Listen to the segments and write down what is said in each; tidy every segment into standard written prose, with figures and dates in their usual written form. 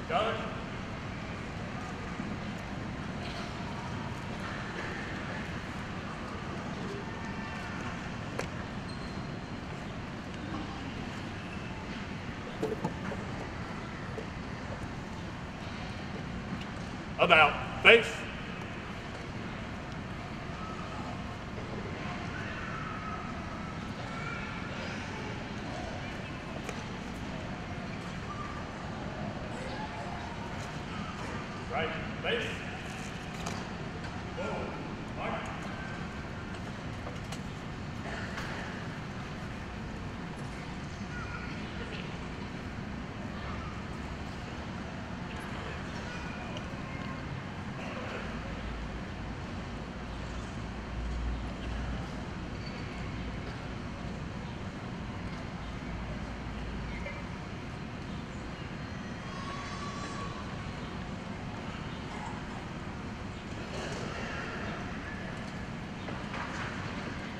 Judge. About face. Right, face. Whoa, mark.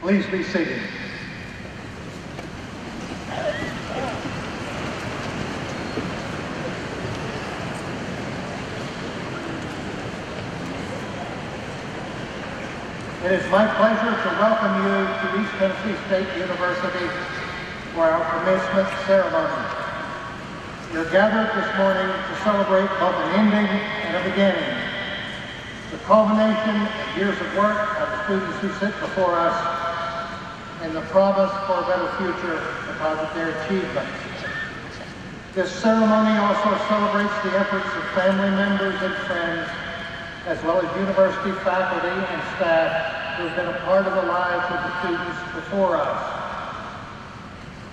Please be seated. It is my pleasure to welcome you to East Tennessee State University for our commencement ceremony. You're gathered this morning to celebrate both an ending and a beginning, the culmination of years of work of the students who sit before us, and the promise for a better future because of their achievements. This ceremony also celebrates the efforts of family members and friends, as well as university faculty and staff who have been a part of the lives of the students before us.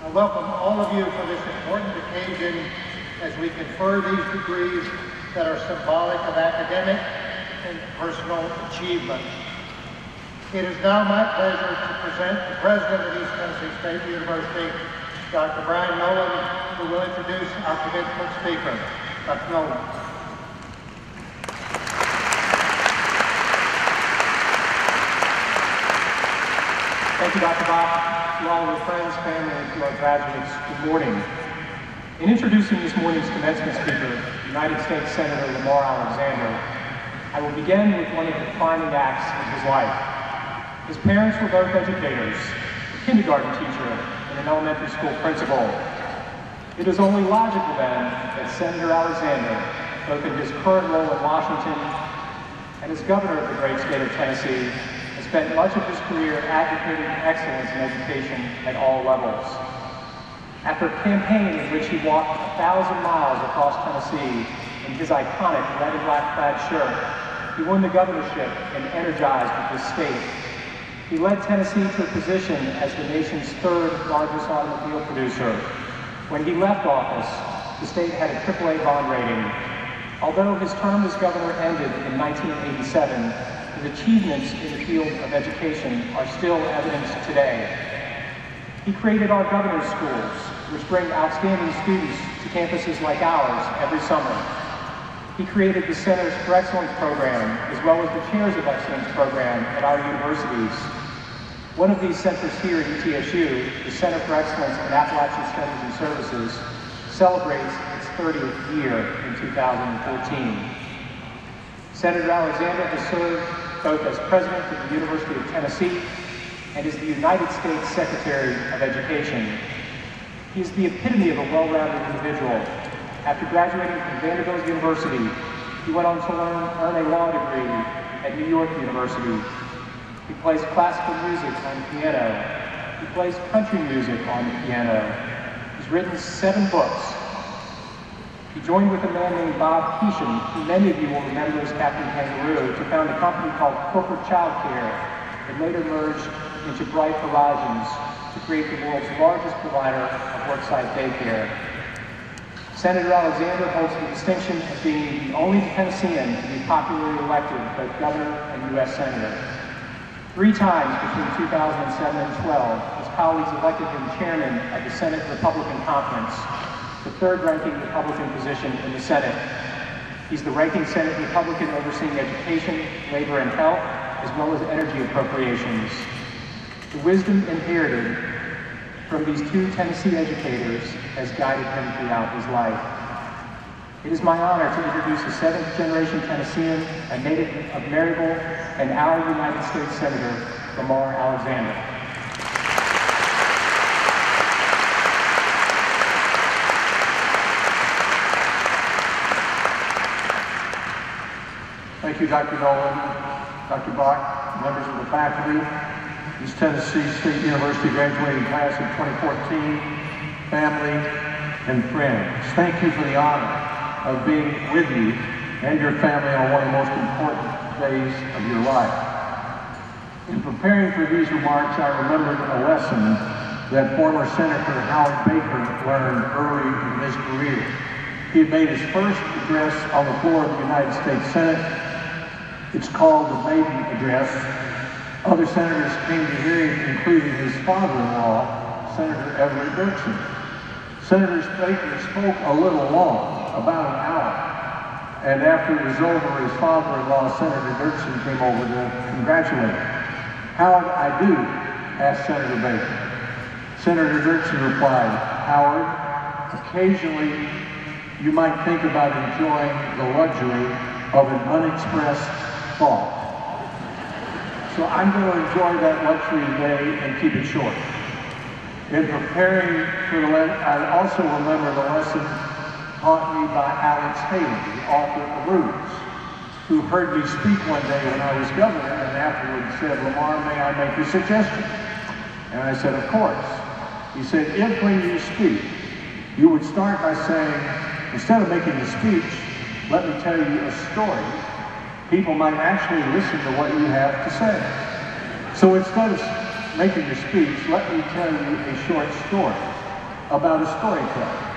I welcome all of you for this important occasion as we confer these degrees that are symbolic of academic and personal achievement. It is now my pleasure to present the President of East Tennessee State University, Dr. Brian Nolan, who will introduce our commencement speaker. Dr. Nolan. Thank you, Dr. Bach. To all of your friends, family, and to our graduates, good morning. In introducing this morning's commencement speaker, United States Senator Lamar Alexander, I will begin with one of the defining acts of his life. His parents were both educators, a kindergarten teacher and an elementary school principal. It is only logical then that Senator Alexander, both in his current role in Washington and as governor of the great state of Tennessee, has spent much of his career advocating for excellence in education at all levels. After a campaign in which he walked 1,000 miles across Tennessee in his iconic red and black plaid shirt, he won the governorship and energized the state. He led Tennessee to a position as the nation's third largest automobile producer. When he left office, the state had a AAA bond rating. Although his term as governor ended in 1987, his achievements in the field of education are still evidenced today. He created our governor's schools, which bring outstanding students to campuses like ours every summer. He created the Centers for Excellence program, as well as the Chairs of Excellence program at our universities. One of these centers here at ETSU, the Center for Excellence in Appalachian Studies and Services, celebrates its 30th year in 2014. Senator Alexander has served both as president of the University of Tennessee and is the United States Secretary of Education. He is the epitome of a well-rounded individual. After graduating from Vanderbilt University, he went on to earn a law degree at New York University. He plays classical music on the piano. He plays country music on the piano. He's written 7 books. He joined with a man named Bob Keesham, who many of you will remember as Captain Kangaroo, to found a company called Corporate Childcare that later merged into Bright Horizons to create the world's largest provider of worksite daycare. Senator Alexander holds the distinction of being the only Tennessean to be popularly elected both governor and U.S. Senator. 3 times between 2007 and 12, his colleagues elected him chairman of the Senate Republican Conference, the 3rd ranking Republican position in the Senate. He's the ranking Senate Republican overseeing education, labor, and health, as well as energy appropriations. The wisdom inherited from these 2 Tennessee educators has guided him throughout his life. It is my honor to introduce a seventh-generation Tennessean, a native of Maryville, and our United States Senator, Lamar Alexander. Thank you, Dr. Nolan, Dr. Bach, members of the faculty, this Tennessee State University graduating class of 2014, family, and friends. Thank you for the honor of being with you and your family on one of the most important days of your life. In preparing for these remarks, I remembered a lesson that former Senator Howard Baker learned early in his career. He had made his first address on the floor of the United States Senate. It's called the maiden address. Other senators came to hear him, including his father-in-law, Senator Everett Dirksen. Senator Baker spoke a little long, about an hour, and after it was over, his father-in-law, Senator Dirksen, came over to congratulate him. "Howard, I do?" asked Senator Baker. Senator Dirksen replied, "Howard, occasionally you might think about enjoying the luxury of an unexpressed thought." So I'm going to enjoy that luxury today and keep it short. In preparing for the lesson, I also remember the lesson taught me by Alex Haley, the author of Roots, who heard me speak one day when I was governor and afterwards said, "Lamar, may I make a suggestion?" And I said, "Of course." He said, "If when you speak, you would start by saying, instead of making a speech, let me tell you a story, people might actually listen to what you have to say. So instead of making a speech, let me tell you a short story about a storyteller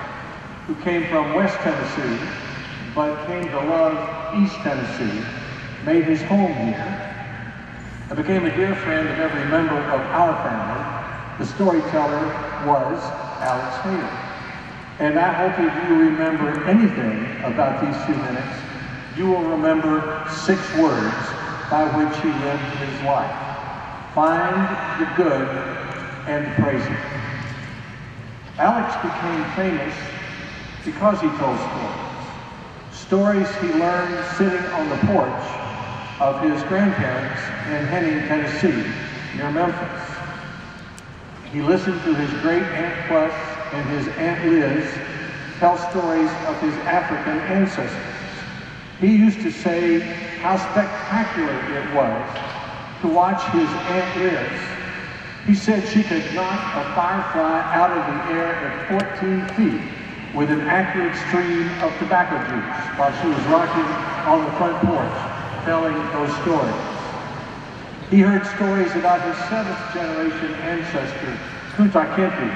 who came from West Tennessee, but came to love East Tennessee, made his home here, and became a dear friend of every member of our family. The storyteller was Alex Haley. And I hope if you remember anything about these few minutes, you will remember 6 words by which he lived his life. Find the good and praise it. Alex became famous because he told stories. Stories he learned sitting on the porch of his grandparents in Henning, Tennessee, near Memphis. He listened to his great Aunt Plus and his Aunt Liz tell stories of his African ancestors. He used to say how spectacular it was to watch his Aunt Liz. He said she could knock a firefly out of the air at 14 feet with an accurate stream of tobacco juice while she was rocking on the front porch, telling those stories. He heard stories about his 7th-generation ancestor, Kunta Kinte,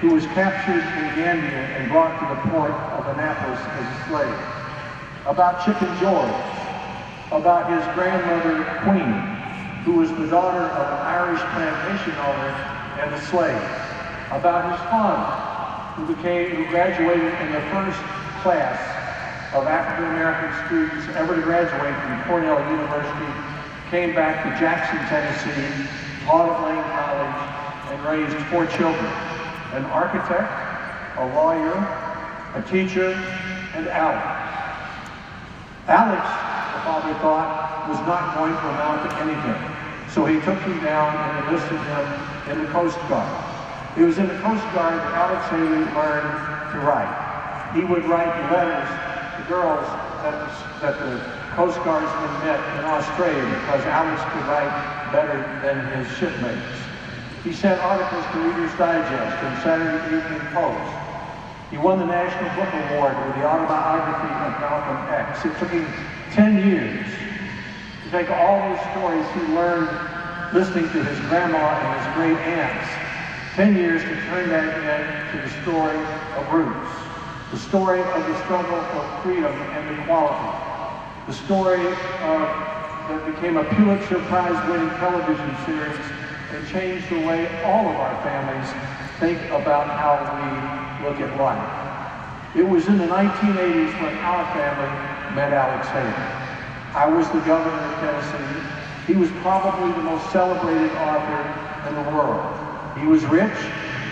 who was captured in Gambia and brought to the port of Annapolis as a slave. About Chicken George, about his grandmother, Queen, who was the daughter of an Irish plantation owner and a slave. About his father, who graduated in the first class of African-American students ever to graduate from Cornell University, came back to Jackson, Tennessee, taught at Lane College, and raised 4 children, an architect, a lawyer, a teacher, and Alex. Alex, the father thought, was not going to amount to anything, so he took him down and enlisted him in the Coast Guard. It was in the Coast Guard that Alex Haley learned to write. He would write letters to girls that the Coast Guardsmen met in Australia because Alex could write better than his shipmates. He sent articles to Reader's Digest and Saturday Evening Post. He won the National Book Award with the autobiography of Malcolm X. It took him 10 years to take all those stories he learned listening to his grandma and his great aunts, 10 years to turn that into the story of Roots, the story of the struggle for freedom and equality, the story that became a Pulitzer Prize-winning television series and changed the way all of our families think about how we look at life. It was in the 1980s when our family met Alex Haley. I was the governor of Tennessee. He was probably the most celebrated author in the world. He was rich,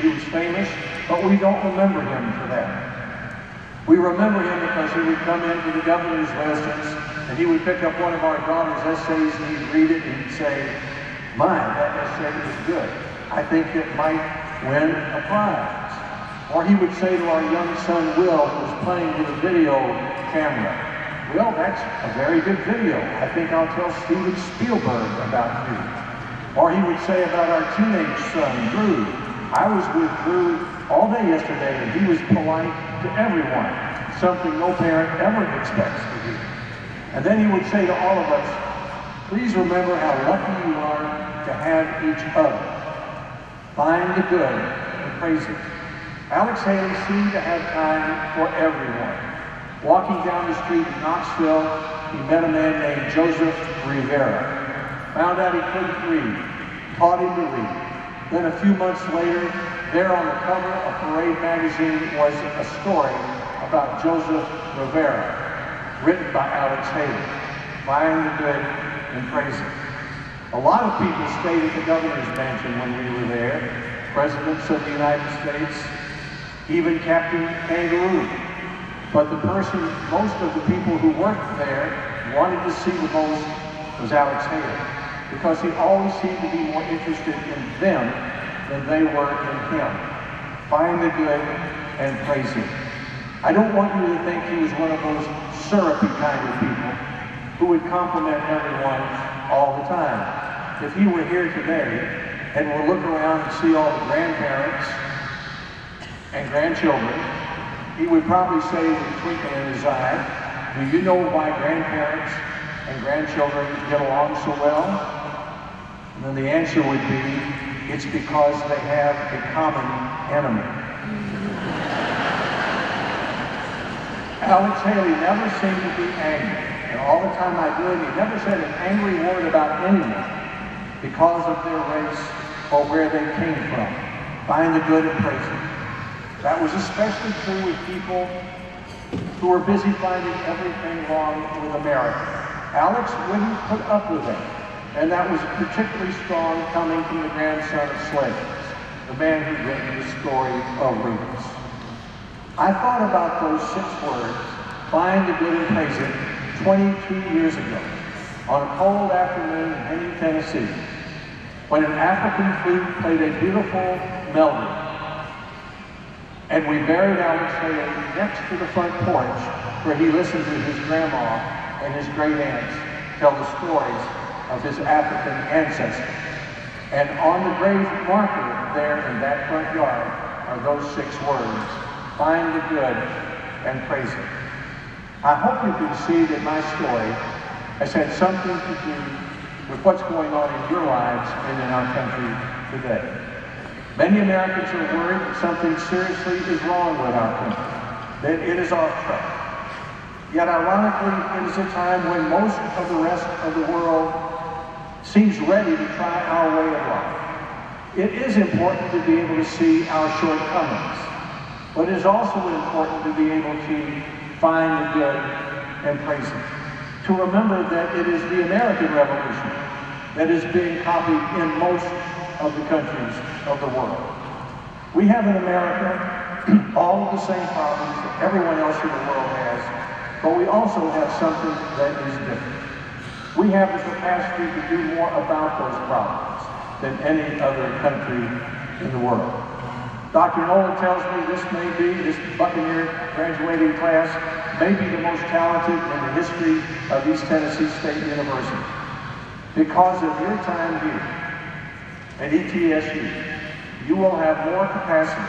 he was famous, but we don't remember him for that. We remember him because he would come into the governor's residence and he would pick up one of our daughter's essays and he'd read it and he'd say, "My, that essay is good. I think it might win a prize." Or he would say to our young son, Will, who was playing with a video camera, "Will, that's a very good video. I think I'll tell Steven Spielberg about you." Or he would say about our teenage son, Drew, "I was with Drew all day yesterday and he was polite to everyone," something no parent ever expects to do. And then he would say to all of us, "Please remember how lucky you are to have each other. Find the good and praise it." Alex Haley seemed to have time for everyone. Walking down the street in Knoxville, he met a man named Joseph Rivera. Found out he couldn't read, taught him to read. Then a few months later, there on the cover of Parade magazine was a story about Joseph Rivera, written by Alex Haley. Find the good and praise it. A lot of people stayed at the governor's mansion when we were there. Presidents of the United States, even Captain Kangaroo. But the person most of the people who worked there wanted to see the most was Alex Haley, because he always seemed to be more interested in them than they were in him. Find the good and praise it. I don't want you to think he was one of those syrupy kind of people who would compliment everyone all the time. If he were here today and were look around and see all the grandparents and grandchildren, he would probably say with a twinkle in his eye, "Do you know why grandparents and grandchildren get along so well?" And then the answer would be, "It's because they have a common enemy." Alex Haley never seemed to be angry, and all the time I knew him, he never said an angry word about anyone because of their race or where they came from. Find the good and praise it. That was especially true with people who were busy finding everything wrong with America. Alex wouldn't put up with it, and that was particularly strong coming from the grandson of slaves, the man who'd written the story of Rubens. I thought about those 6 words, find the good and praise it, 22 years ago, on a cold afternoon in Henning, Tennessee, when an African flute played a beautiful melody. And we buried Alex Haley next to the front porch where he listened to his grandma and his great aunts tell the stories of his African ancestors. And on the grave marker there in that front yard are those 6 words, find the good and praise it. I hope you can see that my story has had something to do with what's going on in your lives and in our country today. Many Americans are worried that something seriously is wrong with our country, that it is off track. Yet ironically, it is a time when most of the rest of the world seems ready to try our way of life. It is important to be able to see our shortcomings, but it is also important to be able to find the good and praise it. To remember that it is the American Revolution that is being copied in most of the countries of the world. We have in America all of the same problems that everyone else in the world has, but we also have something that is different. We have the capacity to do more about those problems than any other country in the world. Dr. Nolan tells me this Buccaneer graduating class may be the most talented in the history of East Tennessee State University. Because of your time here at ETSU, you will have more capacity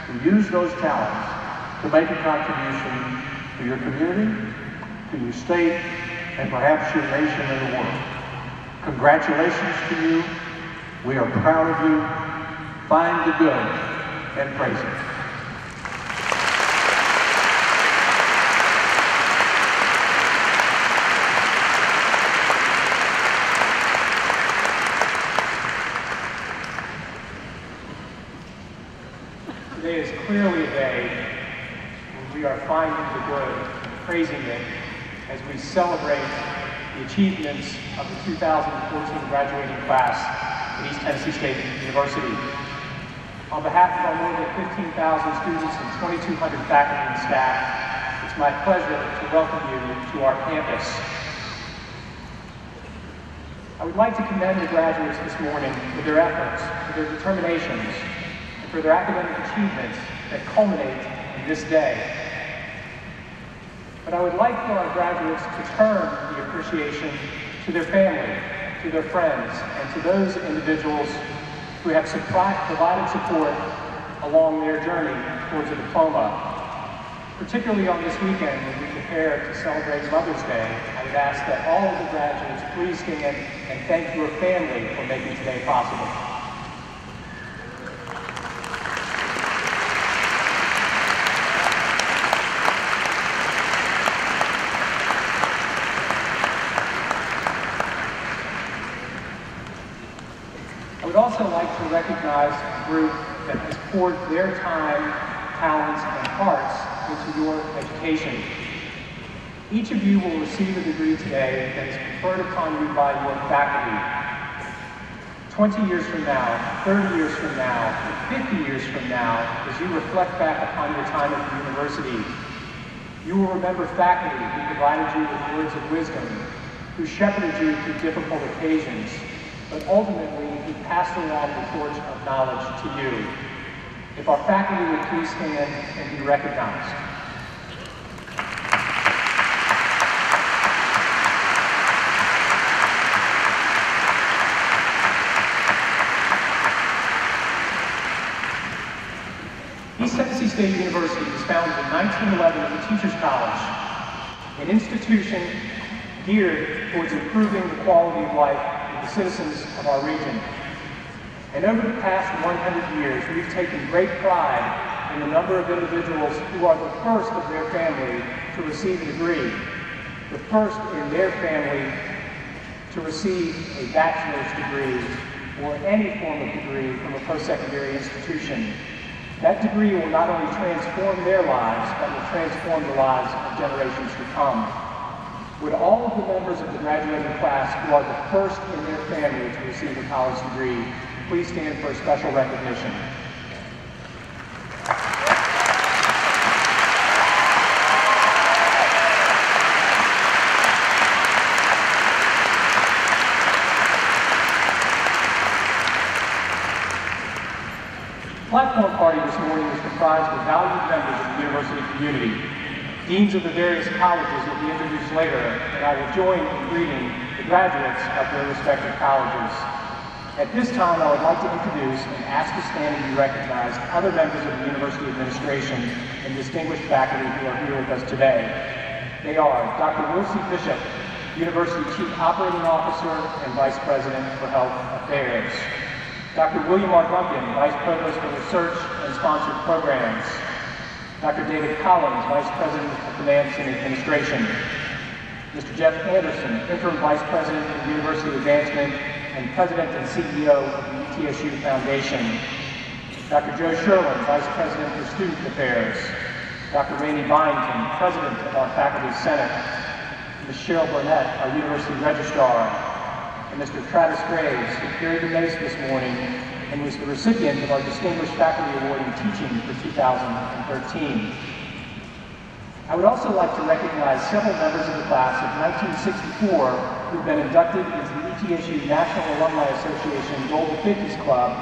to use those talents to make a contribution to your community, to your state, and perhaps your nation and the world. Congratulations to you. We are proud of you. Find the good and praise it. Today is clearly a day when we are finding the good, praising it, as we celebrate the achievements of the 2014 graduating class at East Tennessee State University. On behalf of our more than 15,000 students and 2,200 faculty and staff, my pleasure to welcome you to our campus. I would like to commend the graduates this morning for their efforts, for their determinations, and for their academic achievements that culminate in this day. But I would like for our graduates to turn the appreciation to their family, to their friends, and to those individuals who have provided support along their journey towards a diploma. Particularly on this weekend, when we prepare to celebrate Mother's Day, I would ask that all of the graduates please stand and thank your family for making today possible. I would also like to recognize a group that has poured their time, talents, and hearts into your education. Each of you will receive a degree today that is conferred upon you by your faculty. 20 years from now, 30 years from now, and 50 years from now, as you reflect back upon your time at the university, you will remember faculty who provided you with words of wisdom, who shepherded you through difficult occasions, but ultimately who passed along the torch of knowledge to you. If our faculty would please stand and be recognized. East Tennessee State University was founded in 1911 as a teacher's college, an institution geared towards improving the quality of life of the citizens of our region. And over the past 100 years, we've taken great pride in the number of individuals who are the first of their family to receive a degree, the first in their family to receive a bachelor's degree or any form of degree from a post-secondary institution. That degree will not only transform their lives, but will transform the lives of generations to come. Would all of the members of the graduating class who are the first in their family to receive a college degree please stand for a special recognition. The platform party this morning is comprised of valued members of the university community. Deans of the various colleges will be introduced later, and I will join in greeting the graduates of their respective colleges. At this time, I would like to introduce and ask to stand and be recognized other members of the university administration and distinguished faculty who are here with us today. They are Dr. Will C. Bishop, University Chief Operating Officer and Vice President for Health Affairs. Dr. William R. Duncan, Vice Provost for Research and Sponsored Programs. Dr. David Collins, Vice President of Finance and Administration. Mr. Jeff Anderson, Interim Vice President of University Advancement and President and CEO of the ETSU Foundation. Dr. Joe Sherlin, Vice President for Student Affairs. Dr. Randy Byington, President of our Faculty Senate. Ms. Cheryl Burnett, our University Registrar. And Mr. Travis Graves, who carried the mace this morning and was the recipient of our Distinguished Faculty Award in Teaching for 2013. I would also like to recognize several members of the class of 1964 who've been inducted into the ETSU National Alumni Association Golden 50s Club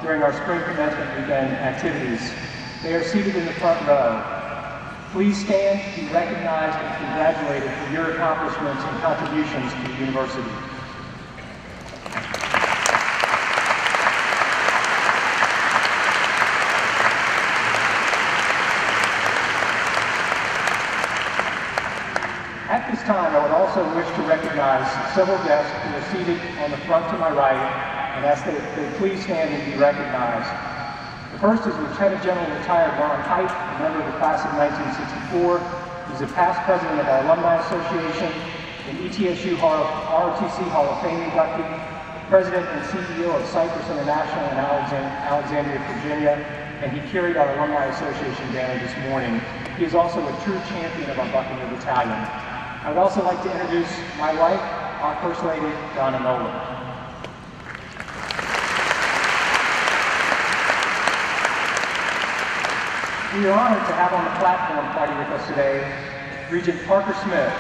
during our spring commencement weekend activities. They are seated in the front row. Please stand to be recognized and congratulated for your accomplishments and contributions to the university. At this time, I would also wish to recognize several guests who are seated on the front to my right and ask that they please stand and be recognized. The first is Lieutenant General Retired Ron Hite, a member of the class of 1964. He's a past president of our Alumni Association, an ETSU ROTC Hall of Fame inductee, president and CEO of Cypress International in Alexandria, Virginia, and he carried our Alumni Association banner this morning. He is also a true champion of our Buccaneer Battalion. I would also like to introduce my wife, our First Lady, Donna Nolan. We are honored to have on the platform party with us today Regent Parker Smith,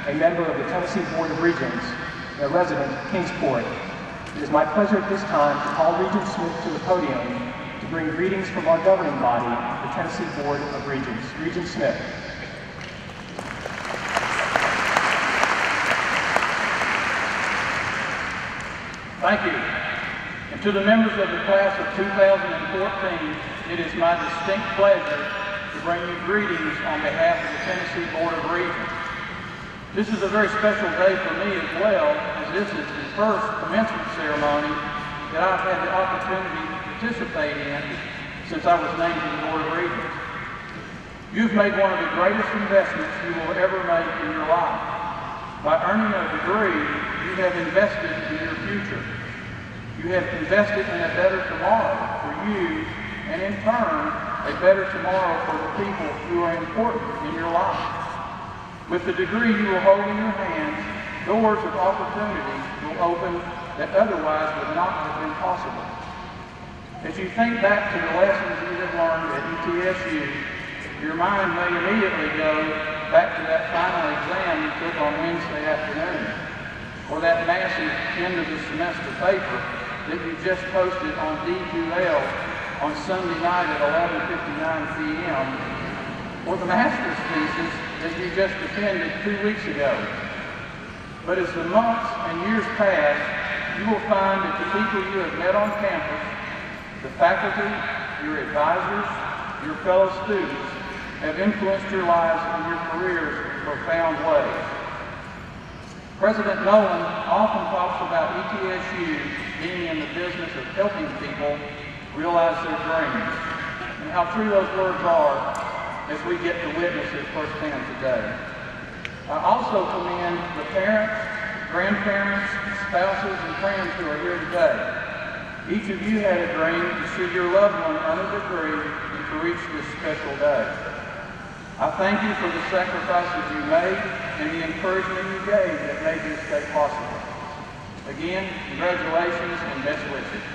a member of the Tennessee Board of Regents and a resident of Kingsport. It is my pleasure at this time to call Regent Smith to the podium to bring greetings from our governing body, the Tennessee Board of Regents. Regent Smith. Thank you. And to the members of the class of 2014, it is my distinct pleasure to bring you greetings on behalf of the Tennessee Board of Regents. This is a very special day for me as well, as this is the first commencement ceremony that I've had the opportunity to participate in since I was named to the Board of Regents. You've made one of the greatest investments you will ever make in your life. By earning a degree, you have invested in your future. You have invested in a better tomorrow for you, and in turn, a better tomorrow for the people who are important in your life. With the degree you will hold in your hands, doors of opportunity will open that otherwise would not have been possible. As you think back to the lessons you have learned at ETSU, your mind may immediately go back to that final exam you took on Wednesday afternoon, or that massive end of the semester paper that you just posted on D2L on Sunday night at 11:59 p.m., or the master's thesis that you just defended 2 weeks ago. But as the months and years pass, you will find that the people you have met on campus, the faculty, your advisors, your fellow students, have influenced your lives and your careers in profound ways. President Nolan often talks about ETSU being in the business of helping people realize their dreams, and how true those words are as we get to witness it firsthand today. I also commend the parents, grandparents, spouses, and friends who are here today. Each of you had a dream to see your loved one earn a degree and to reach this special day. I thank you for the sacrifices you made and the encouragement you gave that made this day possible. Again, congratulations and best wishes.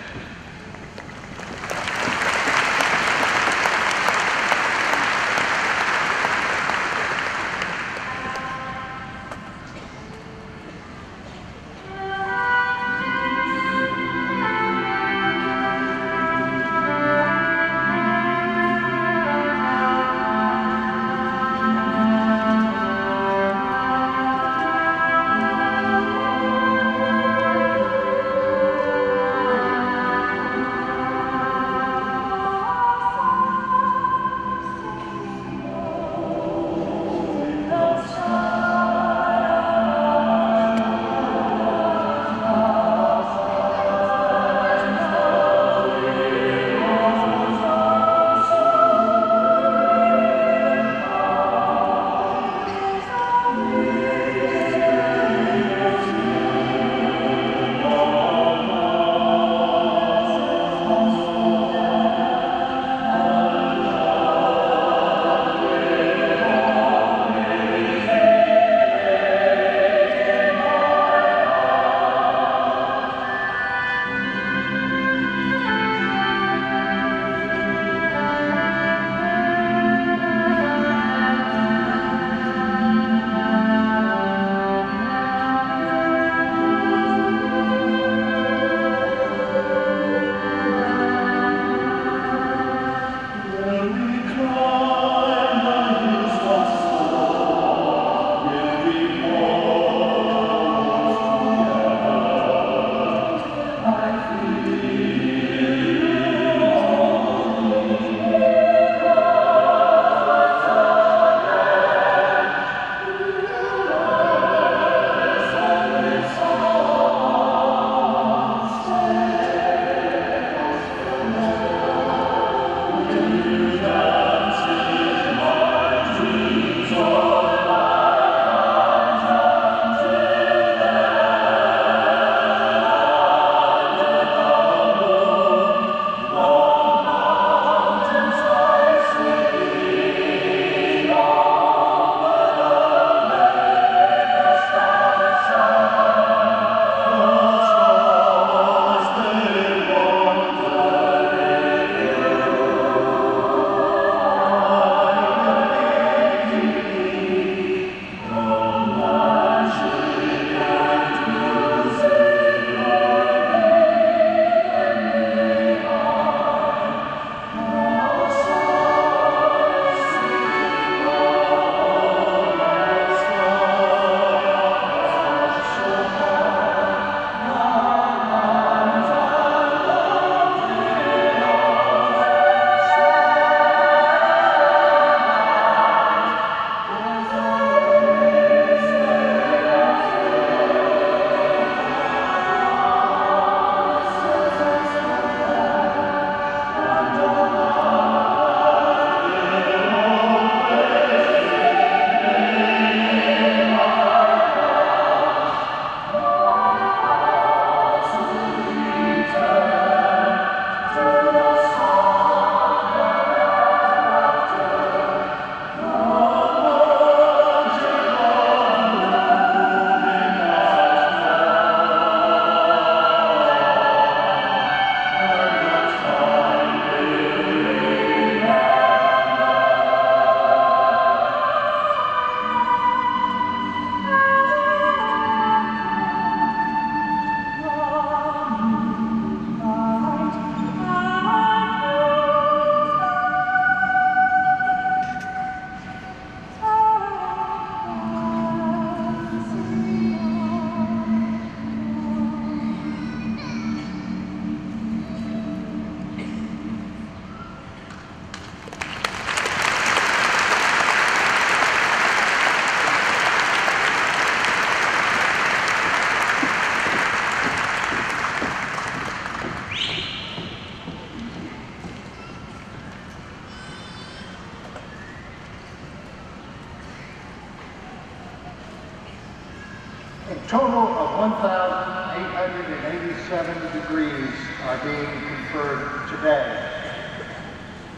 A total of 1,887 degrees are being conferred today.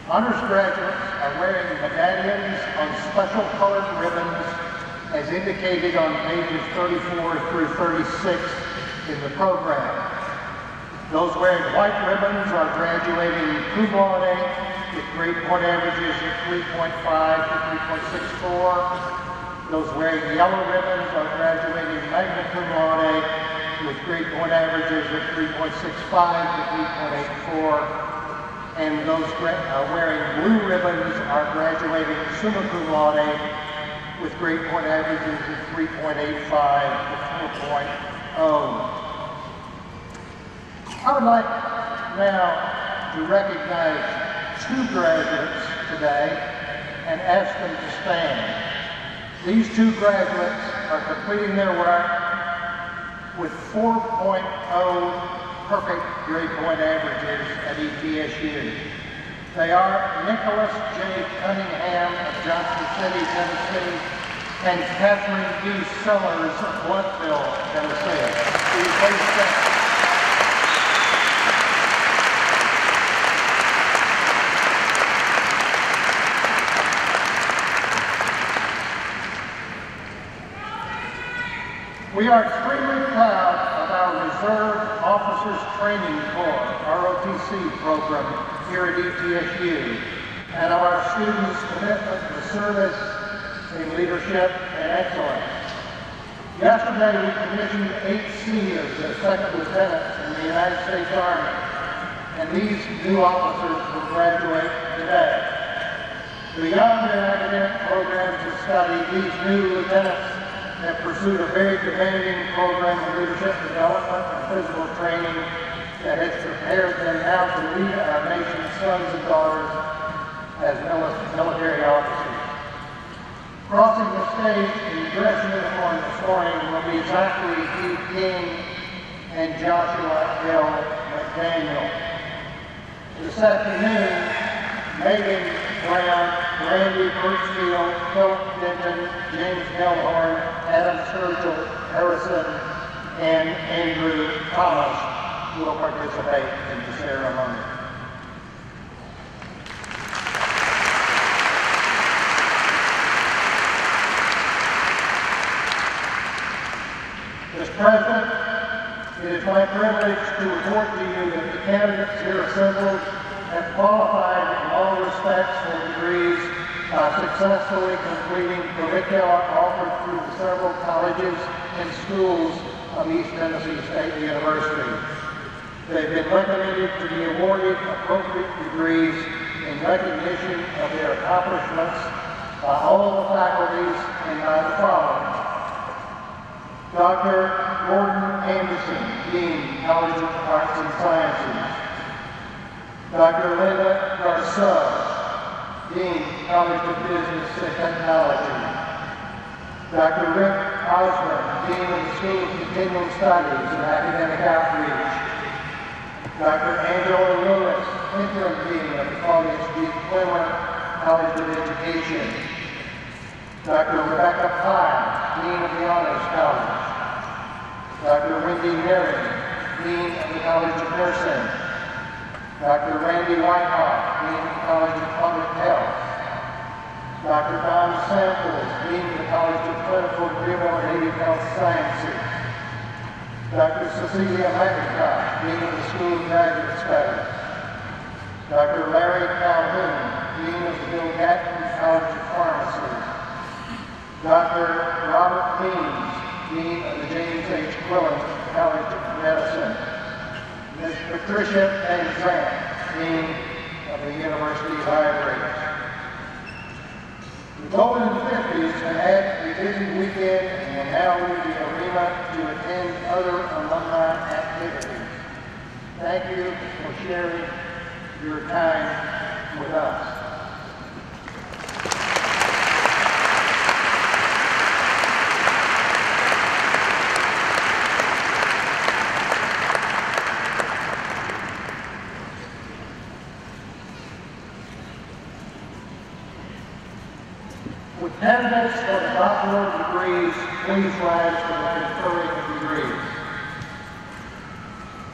Honors graduates are wearing medallions on special colored ribbons as indicated on pages 34 through 36 in the program. Those wearing white ribbons are graduating cum laude with grade point averages of 3.5 to 3.64. Those wearing yellow ribbons are graduating magna cum laude with grade point averages of 3.65 to 3.84. And those wearing blue ribbons are graduating summa cum laude with grade point averages of 3.85 to 4.0. I would like now to recognize two graduates today and ask them to stand. These two graduates are completing their work with 4.0 perfect grade point averages at ETSU. They are Nicholas J. Cunningham of Johnson City, Tennessee, and Catherine D. Sellers of Blountville, Tennessee. Please stand. We are extremely proud of our Reserve Officers Training Corps, ROTC program here at ETSU, and of our students' commitment to service in leadership and excellence. Yesterday we commissioned 8 seniors as second lieutenants in the United States Army, and these new officers will graduate today. Beyond their academic programs and study, these new lieutenants have pursued a very demanding program of leadership development and physical training that has prepared them now to lead our nation's sons and daughters as military officers. Crossing the stage in dress uniform this morning will be Zachary D. King and Joshua L. McDaniel. This afternoon, Megan Brown, Randy Birchfield, Philip Denton, James Gellhorn, Adam Sturgill Harrison, and Andrew Thomas will participate in the ceremony. Mr. President, it is my privilege to report to you that the candidates here assembled have qualified in all respects for degrees by successfully completing curricula offered through the several colleges and schools of East Tennessee State University. They've been recommended to be awarded appropriate degrees in recognition of their accomplishments by all the faculties and by the following. Dr. Gordon Anderson, Dean, College of Arts and Sciences. Dr. Linda Garceau, Dean, College of Business and Technology. Dr. Rick Osborne, Dean of the School of Continuing Studies and Academic Outreach. Dr. Angela Lewis, Interim Dean of the Claudius G. Clemmer College of Education. Dr. Rebecca Pye, Dean of the Honors College. Dr. Wendy Merritt, Dean of the College of Nursing. Dr. Randy Whitehoff, Dean of the College of Public Health. Dr. Don Samples, Dean of the College of Clinical and Rehabilitative Health Sciences. Dr. Cecilia McIntosh, Dean of the School of Graduate Studies. Dr. Larry Calhoun, Dean of the Bill Gatton College of Pharmacy. Dr. Robert Means, Dean of the James H. Quillen College of Medicine. Ms. Patricia Van Zandt, Dean of the University Libraries. The Golden 50s have had a busy weekend and will now leave the arena to attend other alumni activities. Thank you for sharing your time with us. With candidates for the doctoral degrees, please flags for the conferring of degrees.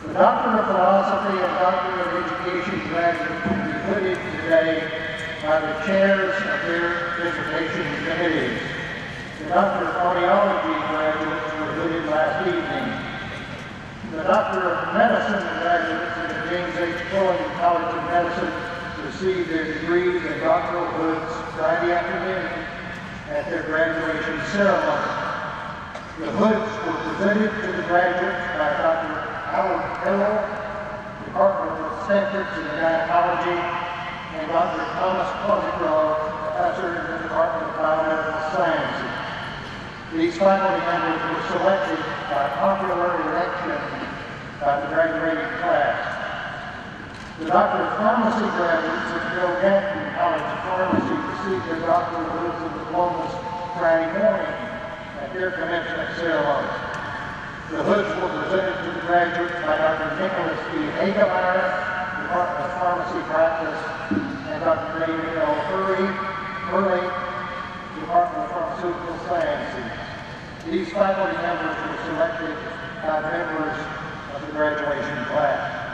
The Doctor of Philosophy and Doctor of Education graduates will be hooded today by the chairs of their dissertation committees. The Doctor of Audiology graduates were hooded last evening. The Doctor of Medicine graduates in the James H. Pullen College of Medicine received their degrees and doctoral hoods Friday afternoon at their graduation ceremony. The hoods were presented to the graduates by Dr. Howard Carroll, Department of Obstetrics and Gynecology, and Dr. Thomas Cosgrove, Professor in the Department of Biomedical Sciences. These faculty members were selected by popular election by the graduating class. The Doctor of Pharmacy graduates of Joe Gatton College of Pharmacy received their doctoral hoods and diplomas Friday morning at their commencement ceremony. The hoods were presented to the graduates by Dr. Nicholas E. Hagemeyer, Department of Pharmacy Practice, and Dr. David L. Hurley, Department of Pharmaceutical Sciences. These faculty members were selected by members of the graduation class.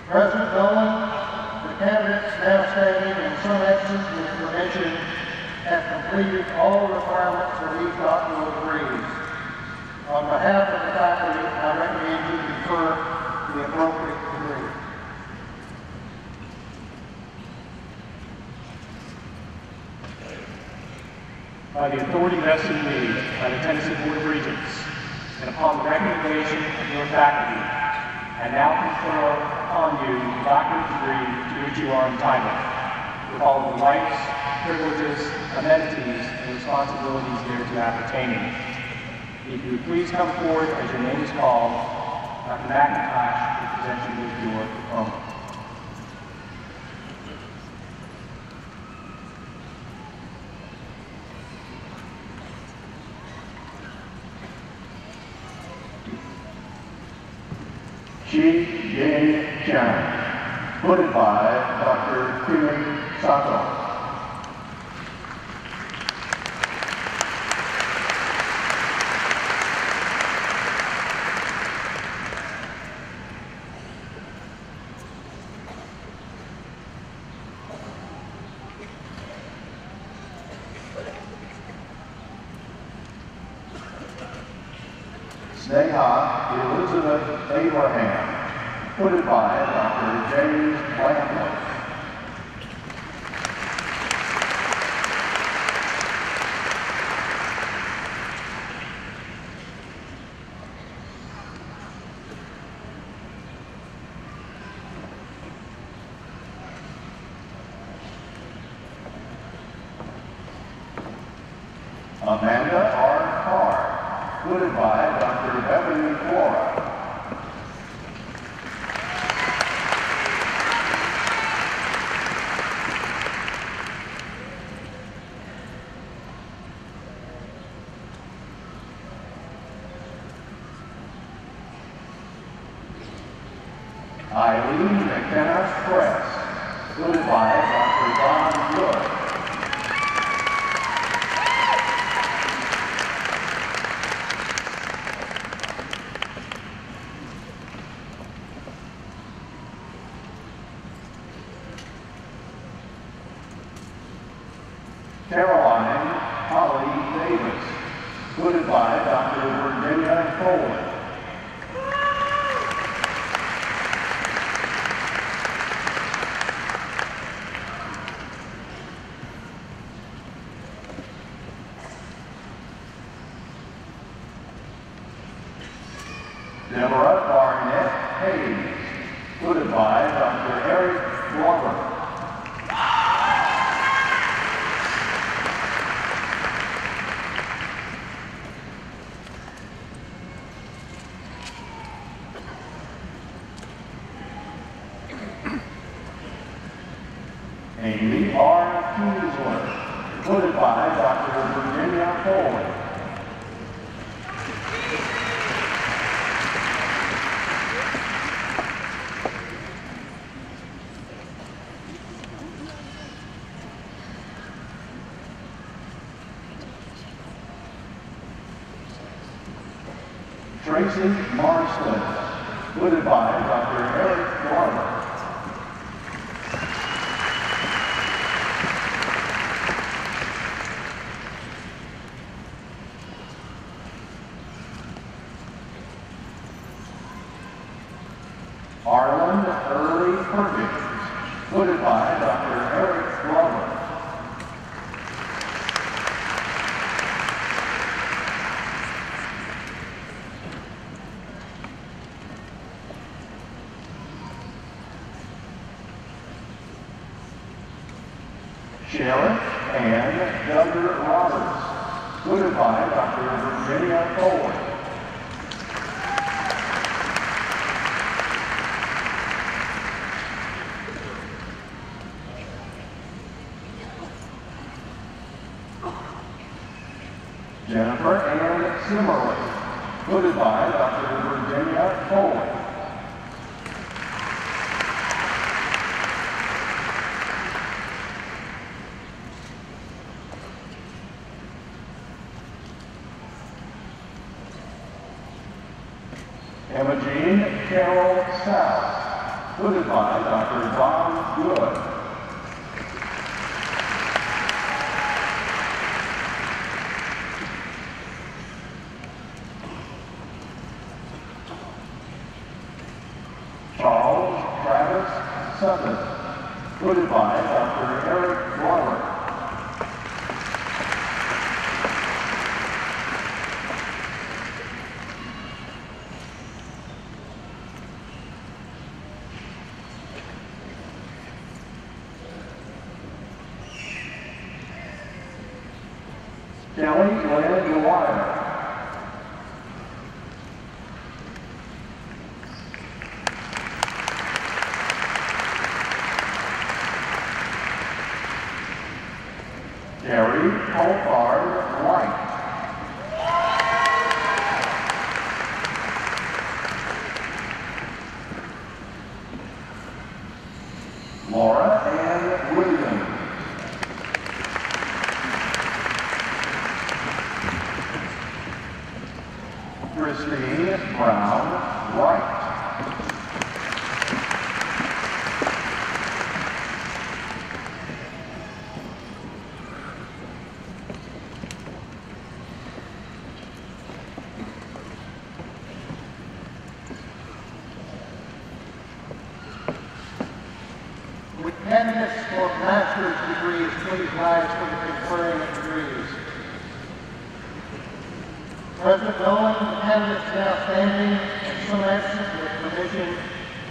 President Nolan, the candidates now standing and some absent with permission have completed all requirements for these doctoral degrees. On behalf of the faculty, I recommend you confer the appropriate degree. By the authority vested in me by the Tennessee Board of Regents, and upon the recommendation of your faculty, I now confer upon you the doctorate degree to which you are entitled, with all of the rights, privileges, amenities, and responsibilities thereto appertaining. If you would please come forward as your name is called, Dr. McIntosh will present you with your diploma. Chi Yin Chan, hooded by Dr. Kimi Sato. Sneha Elizabeth Abraham, hooded by Dr. James Lampley. Amanda R. Carr, hooded by Dr. Beverly Flora. Eileen McKenna Press, hooded by Dr. Don Wood. Caroline Holly Davis, hooded by Dr. Virginia Foley. Deborah Barnett Hayes, hooded by Dr. Eric Glover. Amy R. Kiesler, hooded by Dr. Virginia Foley. Tracy Marston, hooded by Dr. Eric Barber. Arlen Early Perkins, hooded by Dr. Eric Glover. Sheriff Ann Duggar Roberts, hooded by Dr. Virginia Ford. Jennifer Ann Simmerly, hooded by Dr. Virginia Foley. Emma Jean Carol South, hooded by Dr. Bob Good. Charles Travis Sutton, hooded by Dr. Eric Robert. Kelly Lynn Dwyer. Gary Colfard White. Laura Ann Williams. Christine Brown White. With candidates for master's degrees, please rise for the conferring of degrees. President Nolan, the candidates now standing, and some absent with permission,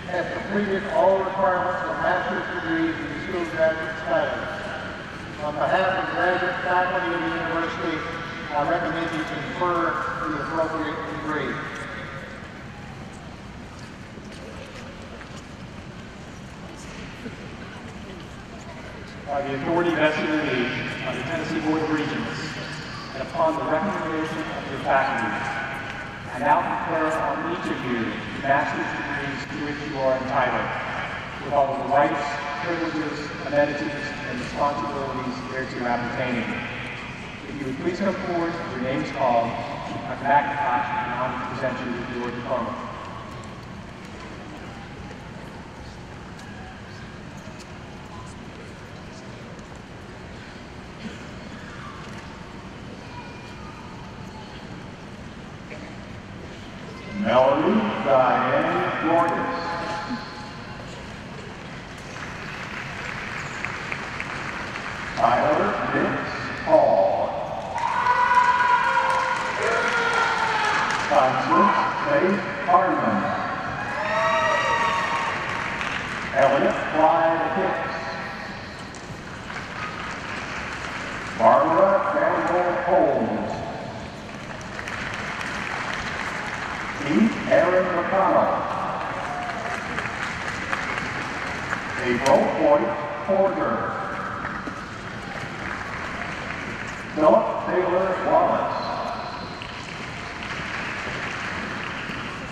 have completed all requirements for master's degrees in the school graduate studies. On behalf of the graduate faculty of the university, I recommend you confer the appropriate degree. By the authority vested in me by the Tennessee Board of Regents, and upon the recommendation of your faculty, I now confer on each of you the master's degrees to which you are entitled, with all of the rights, privileges, amenities, and responsibilities thereto appertaining. If you would please come forward, your name is called, Dr. McIntosh will be honored to present you with your diploma. Melody Diane Gorgas. Tyler Dix Hall. Constance Faith Harmon. Elliot Clyde Hicks. Barbara Campbell Holmes. Keith Aaron McConnell. April Hoyt Porter. Philip Taylor Wallace.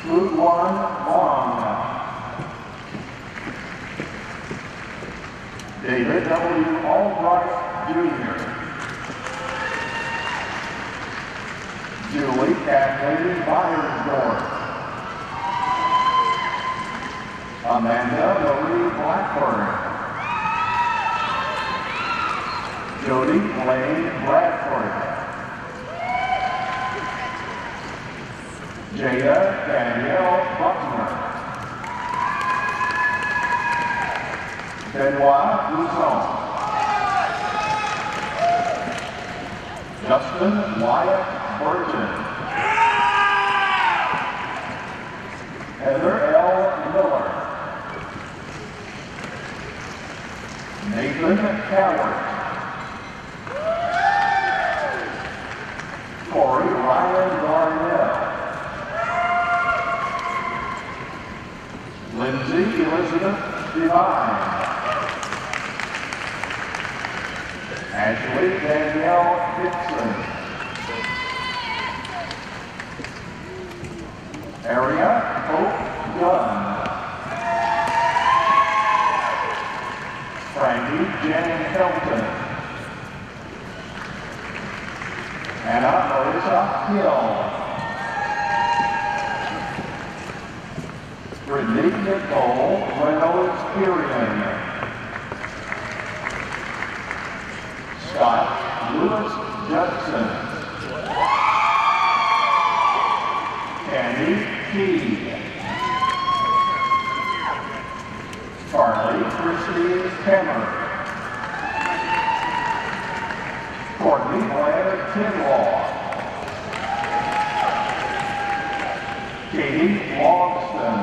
Luan Wong. David W. Albright Jr. Julie Kathleen Myersdorf. Amanda Marie Blackburn. Jody Lane Bradford. Jada Danielle Buckner. Benoit Mousson. Justin Wyatt Burton. Heather L. Miller. Nathan Cowart. Corey Ryan Darnell. Lindsay Elizabeth Devine. Ashley Danielle Dixon. Aria Hope Dunn. Frankie Jen Hilton. Anna Marissa Hill. Brittany Nicole Reynolds Perion. Scott Lewis Judson. Candy Key. Carly Christine Kemmer. Courtney Blair Kinlaw. Katie Logston.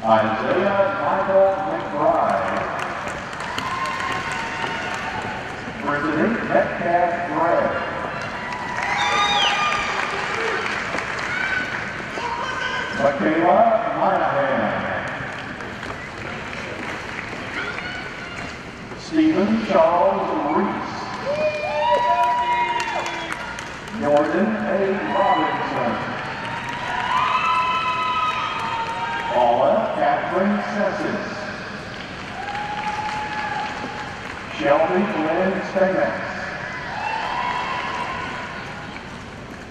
Isaiah Michael McBride. Brittany Metcalf Gregg. Michaela Monahan. Stephen Charles Reese. Jordan A. Robinson. Paula Catherine Sessis. Shelby Lynn Stemex.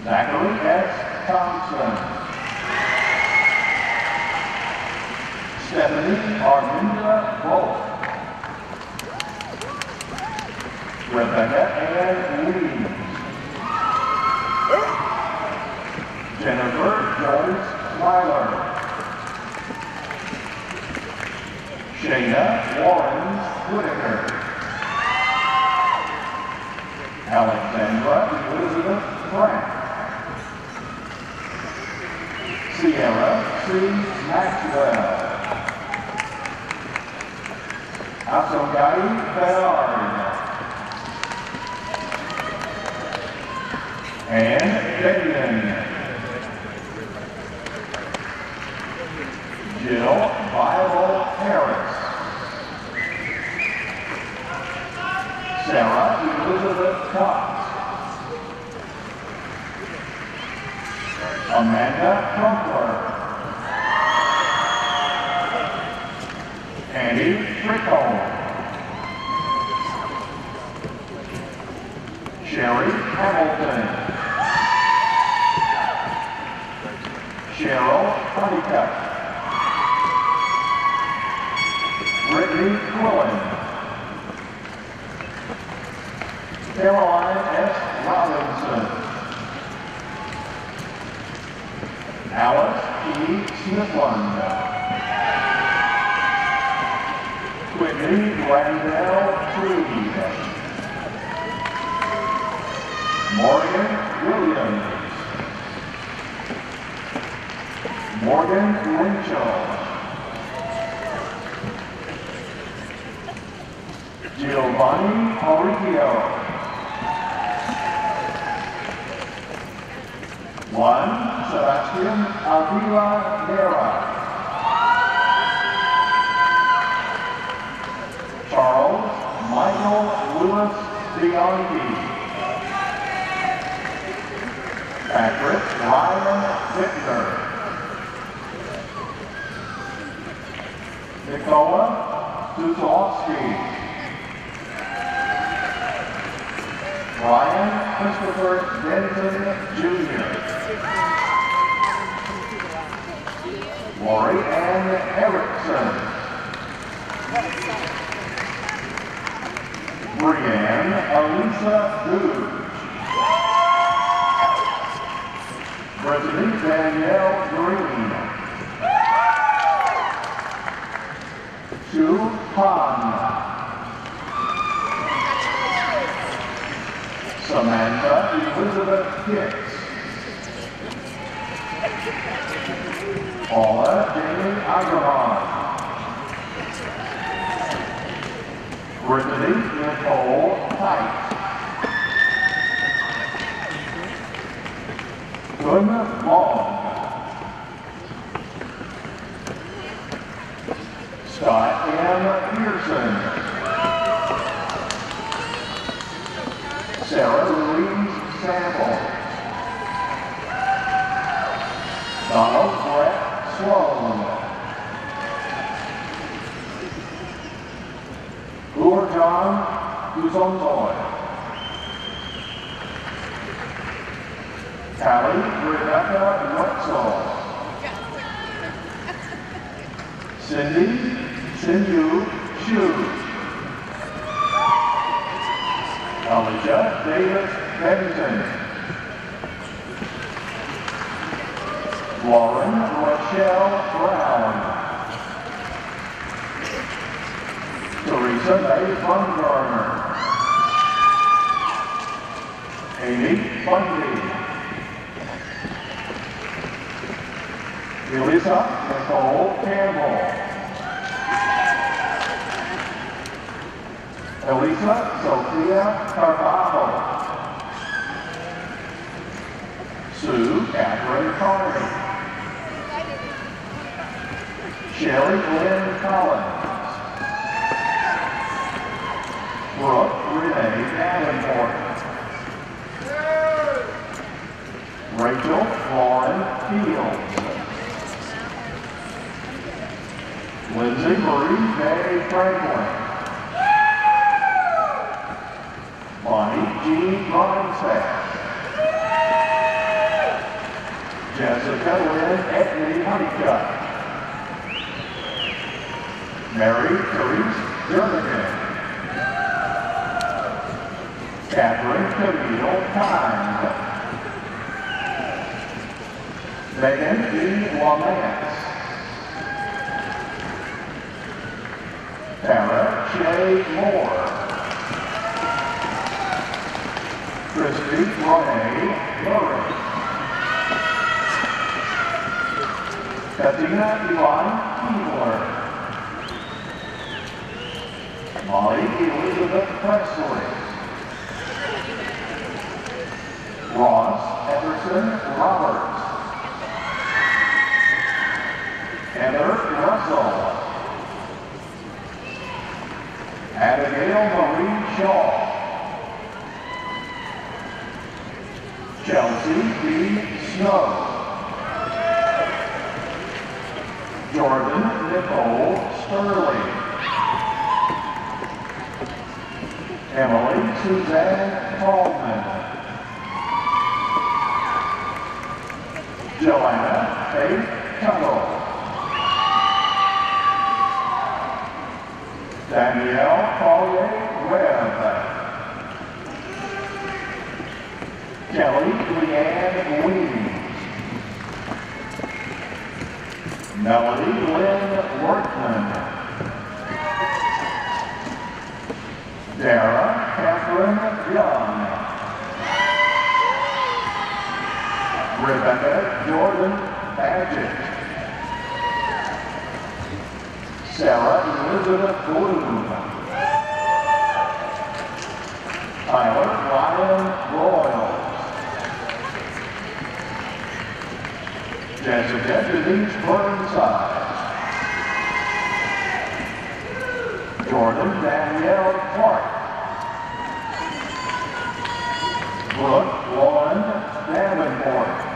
Zachary S. Thompson. Stephanie Arminda Wolf. Rebecca Ann Weems. Jennifer Joyce Weiler. Shayna Lawrence Whitaker. Alexandra Elizabeth Frank. Sierra C. Maxwell. Asogai Bernard. And Damien. Jill Bible Harris. Sarah Elizabeth Cox. Amanda Crumpler. Annie Trickle. Sherry Hamilton. Cheryl Honeycutt. Brittany Quillen. Caroline S. Robinson. Alice E. Smithland. Whitney Randell Tweed. Morgan Williams. Morgan Winchell. Giovanni Mauricio. Juan Sebastian Avila Guerra. Charles Michael Lewis Bianchi. Patrick Ryan Whitner. Nicola Tuzlowski. Ryan Christopher Denton, Jr. Lori Ann Erickson. Brianne Elisa Gouge. Brittany Danielle Green. Shu Han. Samantha Elizabeth Hicks. Paula Jamie Agarman. Brittany Nicole Height. Kun Long. Scott M. Pearson. Sarah Louise Sample. Donald Brett Sloan. John Uzonzoy. Callie Rebecca Wetzel. Cindy Sinyu Shu. Elijah Davis Bennington. Lauren Rochelle Brown. Teresa May Bumgarner. Amy Bundy. Elisa Nicole Campbell. Elisa Sophia Carvalho. Sue Catherine Carney. Shelly Lynn Collins. Brooke Renee Davenport. Rachel Lauren Fields. Lindsay Marie May Franklin. Bonnie Jean Mindset. Jessica Lynn Etney Honeycutt. Mary Therese Jernigan. Catherine Camille Kind. Megan E. Lamance. Tara Shea Moore. Christy Renee Murray. Katina Yvonne Keebler. Molly Elizabeth Presley. Ross Everson Roberts. Heather Russell. Abigail Marie Shaw. Chelsea B. Snow. Jordan Nicole Sterling. Emily Suzanne Tallman. Joanna Faith Tuttle. Danielle Collier Webb. Kelly Leanne Weems. Melody Lynn Workman. Dara Catherine Young. Rebecca Jordan Badgett. Sarah Elizabeth Bloom. Tyler Ryan Royals. Jessica Denise Burnside. Jordan Danielle Clark. Brooke Lauren Davenport.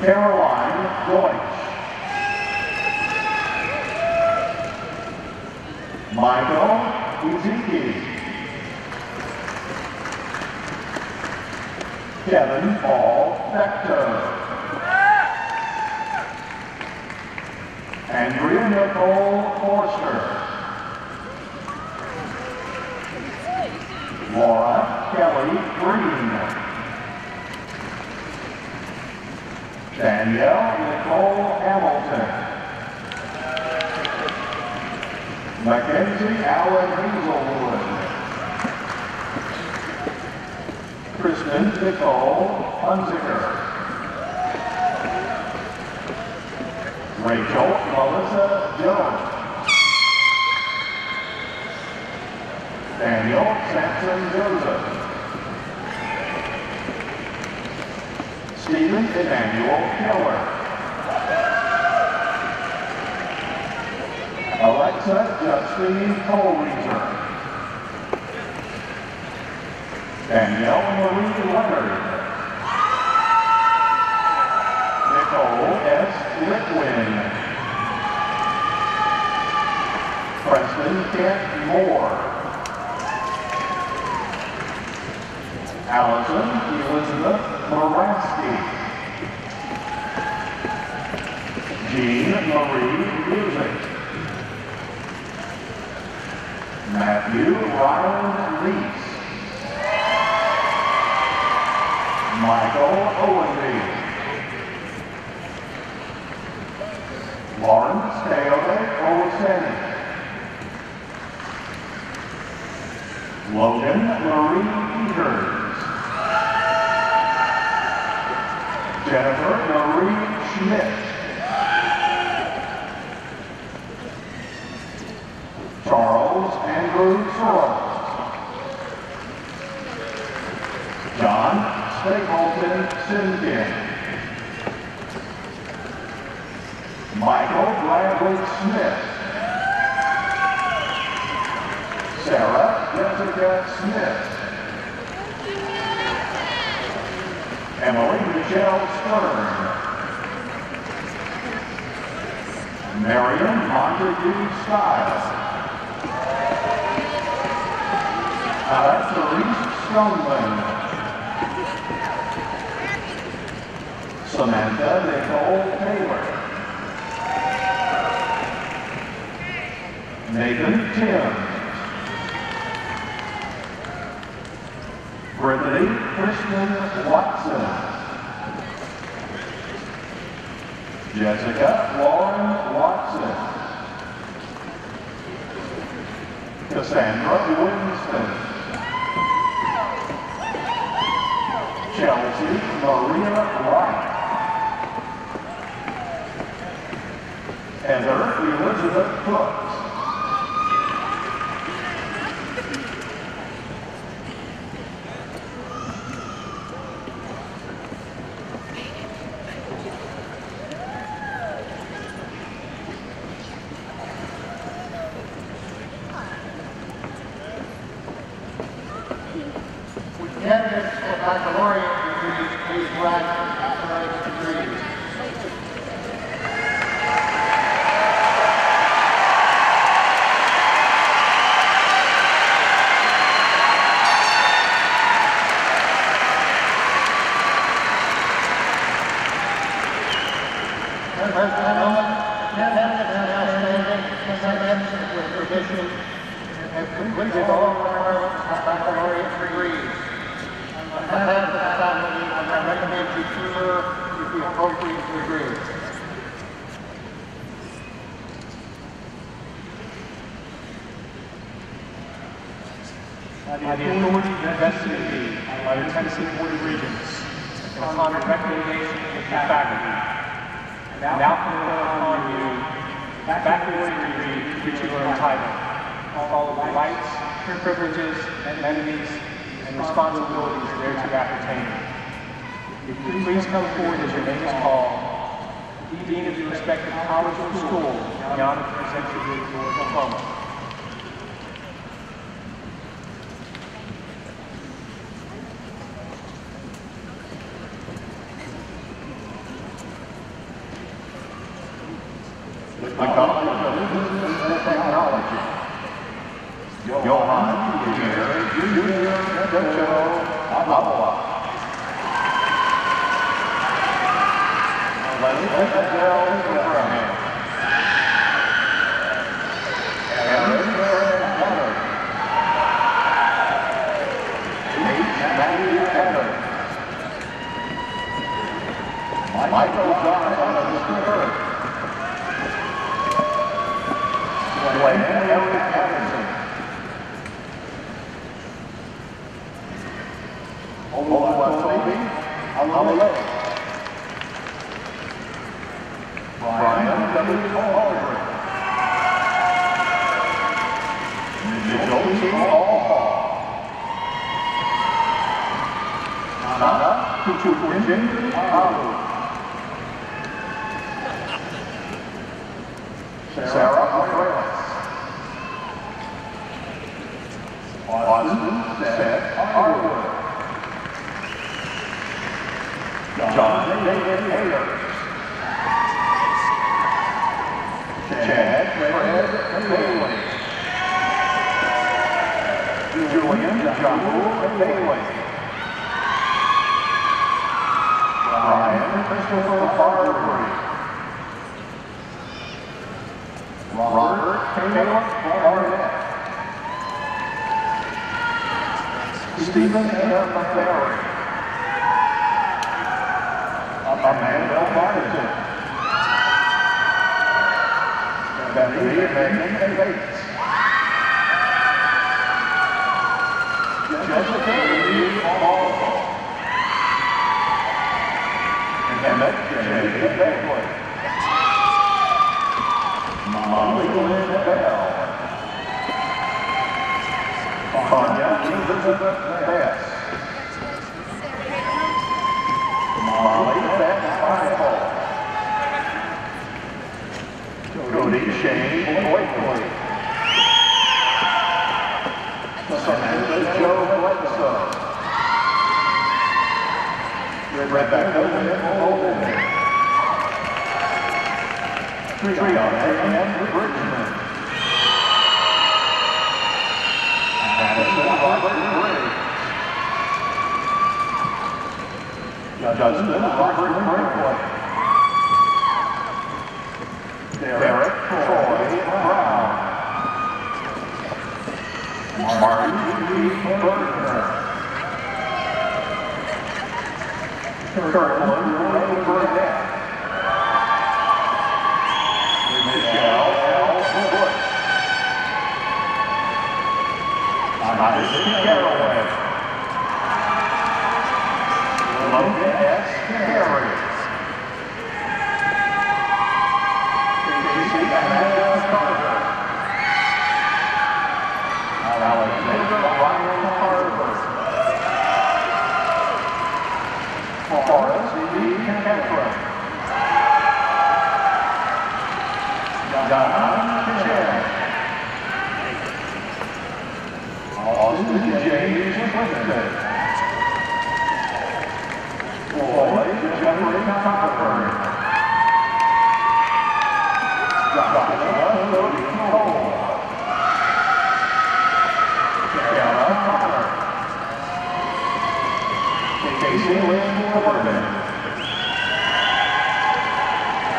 Caroline Deutsch. Michael Ezekiel. Kevin Paul Becto. Andrea Nicole Forster. Laura Kelly Green. Danielle Nicole Hamilton. Mackenzie Allen Hazelwood. Kristen Nicole Hunziker. Rachel Melissa Jones. Daniel Sampson Joseph. Stephen Emmanuel Keller. Alexa Justine Colreeser. Danielle Marie Leonard. Nicole S. Litwin. Preston Kent Moore. Allison Elizabeth Moraski. Jean Marie Music. Matthew Ryan Reese. Michael Owenby. Lauren Steole Owaseni. Logan Marie Peters. Jennifer Marie Schmidt. Charles Andrew Soros. John Stapleton Simkin. Michael Bradley Smith. Sarah Jessica Smith. Emily Michelle Stern. Marion Montague Stiles. Therese Stoneman. Samantha Nicole Taylor. Nathan Timms. Brittany Kristen Watson. Jessica Lauren Watson. Cassandra Winston. Chelsea Maria Wright. Heather Elizabeth Brooks. Candidates for baccalaureate degrees, please rise for baccalaureate degrees. With tradition and completed all requirements of baccalaureate degrees. On behalf of the faculty, I recommend you tutor with the appropriate degree. By the authority vested in me by the Tennessee Board of Regents, and upon the recommendation of the faculty, I now confer upon you the baccalaureate degree to which you are entitled, all of the rights, privileges, amenities, and responsibilities thereto appertaining. If you please come forward as your name is called, the dean of your respective college or school, the honor to present you with your diploma. The College of Business and Technology. Johan Junior Abawa. Michael John of the Stewart. Dwayne Eric Patterson. Oluwatobi Alalay. Brian W. Aldridge. Josie Hall. Nana Kuchukujin Alu. Sarah Morales. Austin Seth Harwood. John David Ayers. Chad Fred Bailey. Julian John Bailey. Ryan Christopher Harvey. Robert Caleb Barnett. Stephen M. McCary. Amanda Martin. Bethany Megan Bates. Jessica Lee Hall. Emmett J. Begley. Molly Lynn Bell. Tanya Elizabeth Bass. Molly Beth Bible. Cody Shane Blakely. Samantha Joe Bledsoe. Rebecca Lynn Holden. Triana M. Bridgman. Addison Robert Briggs. Justin Robert Brinkley. Derek Troy Brown. Martin E. Bergner. Kirkland Ray Burnett. Michelle L. Bush. Madison Caraway. Logan S. Harry. Casey Amanda Carter. Alexander Ryan Harvard. Forrest E. Catherine. Donna Chen. Austin James Winston. Floyd Jeffrey Cochran. Joshua Cody Cole. Sarah Connor. Casey Lynn Corbin.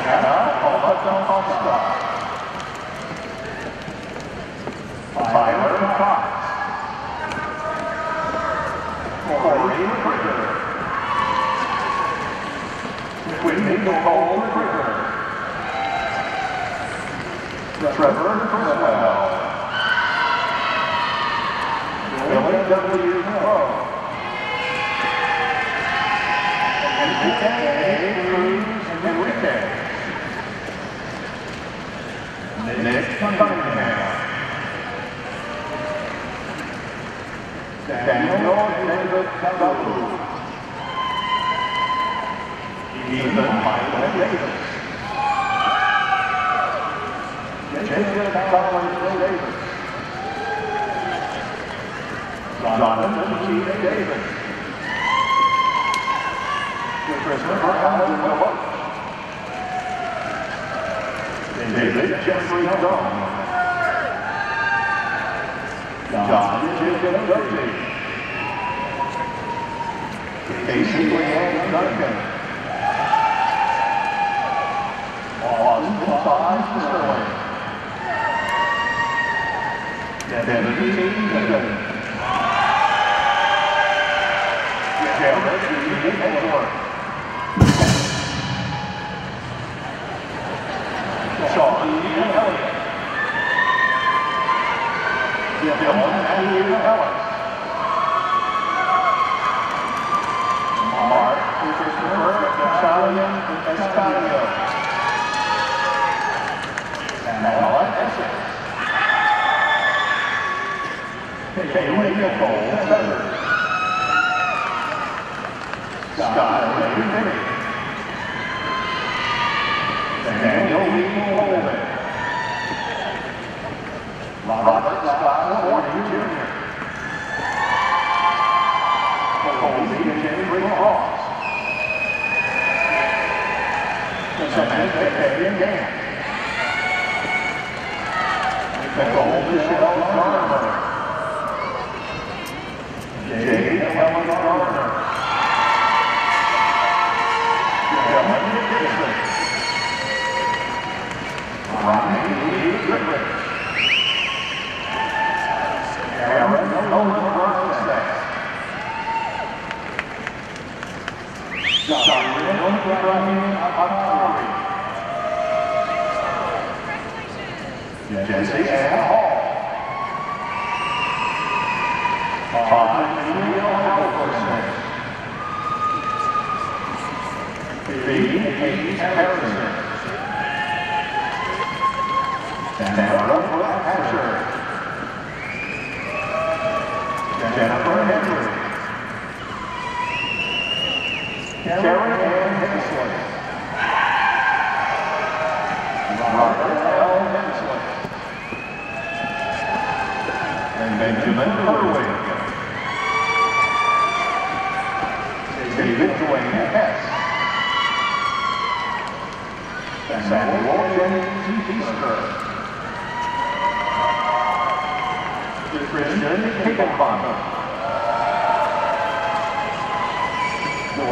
Anna Paula Costa. Tyler Cox. Corey Critter. Whitney Nicole Critter. Trevor Criswell. Billy W. Crow. Enrique Cruz Enrique. Nick Cunningham. Daniel David Kalu. Ethan Michael Davis. Jacob Collins Davis. Jonathan T. Davis. Christopher Allen Willow. David Jeffrey Stone. John Jacob Doty. Casey Leanne Duncan. 5 destroyed. Devin T. Egan. Jared E. Edgeworth. Sean E. Elliott. Dylan Matthew Ellis. Mark Christopher Italian Escadio. Alan Essex. Kaylee Nicole Feathers. Scott Ray Finney. Daniel Lee Holden. Robert Scott Warning Jr. Colby Jeffrey Ross. Samantha K. Gant. Nicole Michelle Garner. Jade Helen Garner. Dylan Dixon. Ryan E. Goodrich. Aaron Nolan Brunstack. Darian Ibrahim Akari. Jesse Ann Hall. Todd Neil Halverson. B. Hayes Harrison. Tamara Hatcher. Jennifer Henry. Karen Ann Hensley. Robert L. Hensley. And Benjamin Herwig. David Dwayne Hess. Samuel Jennings Easter. Christian Higginbottom.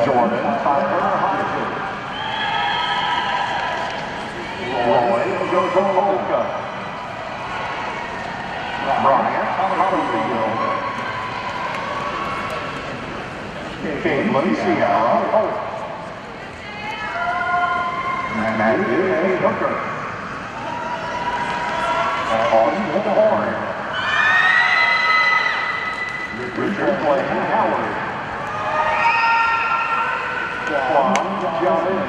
Jordan Tyler Hodges. Roy Jozolka. Brian Hollyfield. Caitlin Sierra Holt. Matthew A. Hooker. Austin Horn. Richard Blaine Howard. Juan Jalin.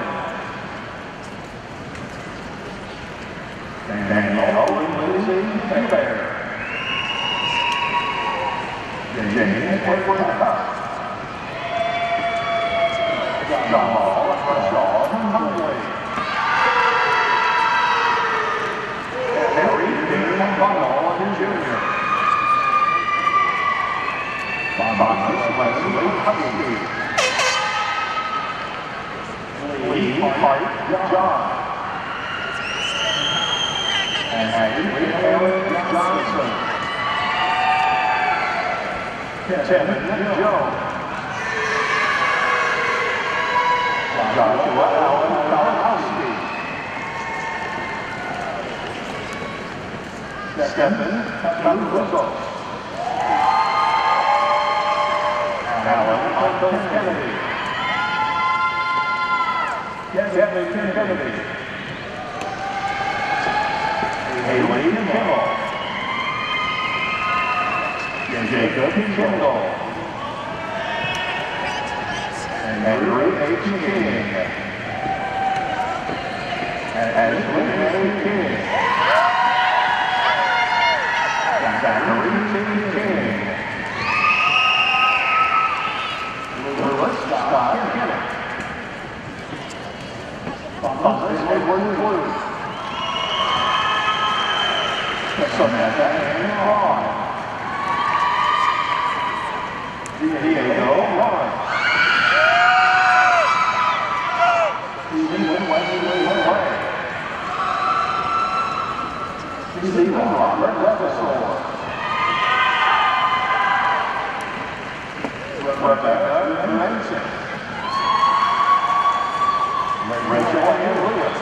Danielle Lindsay Fairbairn. James Edward Huff. Jamal Rashad Huntley. Harry Dean Bunnell Jr. Thomas Wesley Husky. Lee Pike John. And Aaron Johnson. Kevin Jones. Joshua Allen Kalahowski. Stephen Tataruzos. Alan Michael Kennedy. Kevin Kennedy. Haley Kimmel. Jacob Kendall. And Henry H. King. And Ashley A. King. Zachary T. King. Lewis Scott Kennett. Thomas Edward Blue. Samantha Ann Ron. Diego Lawrence. Stephen Wesley Way. Stephen Robert Levisor. Rebecca Mason. Rachel Ann Lewis.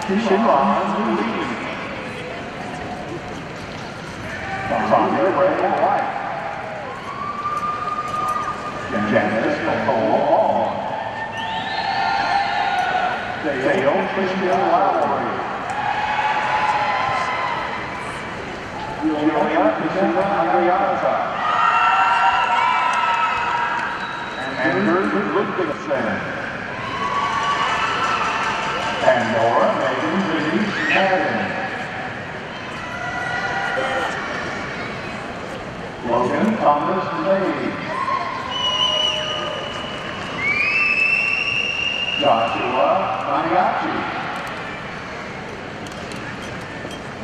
Shiron Lee. Tanya Ray White. Janice Nicole Long. Dale Christian Lowry. Julia Christina Andriaza. Andrew Ludvigsen. Pandora Megan Denise Madden. Logan Thomas May. Joshua Maniachi.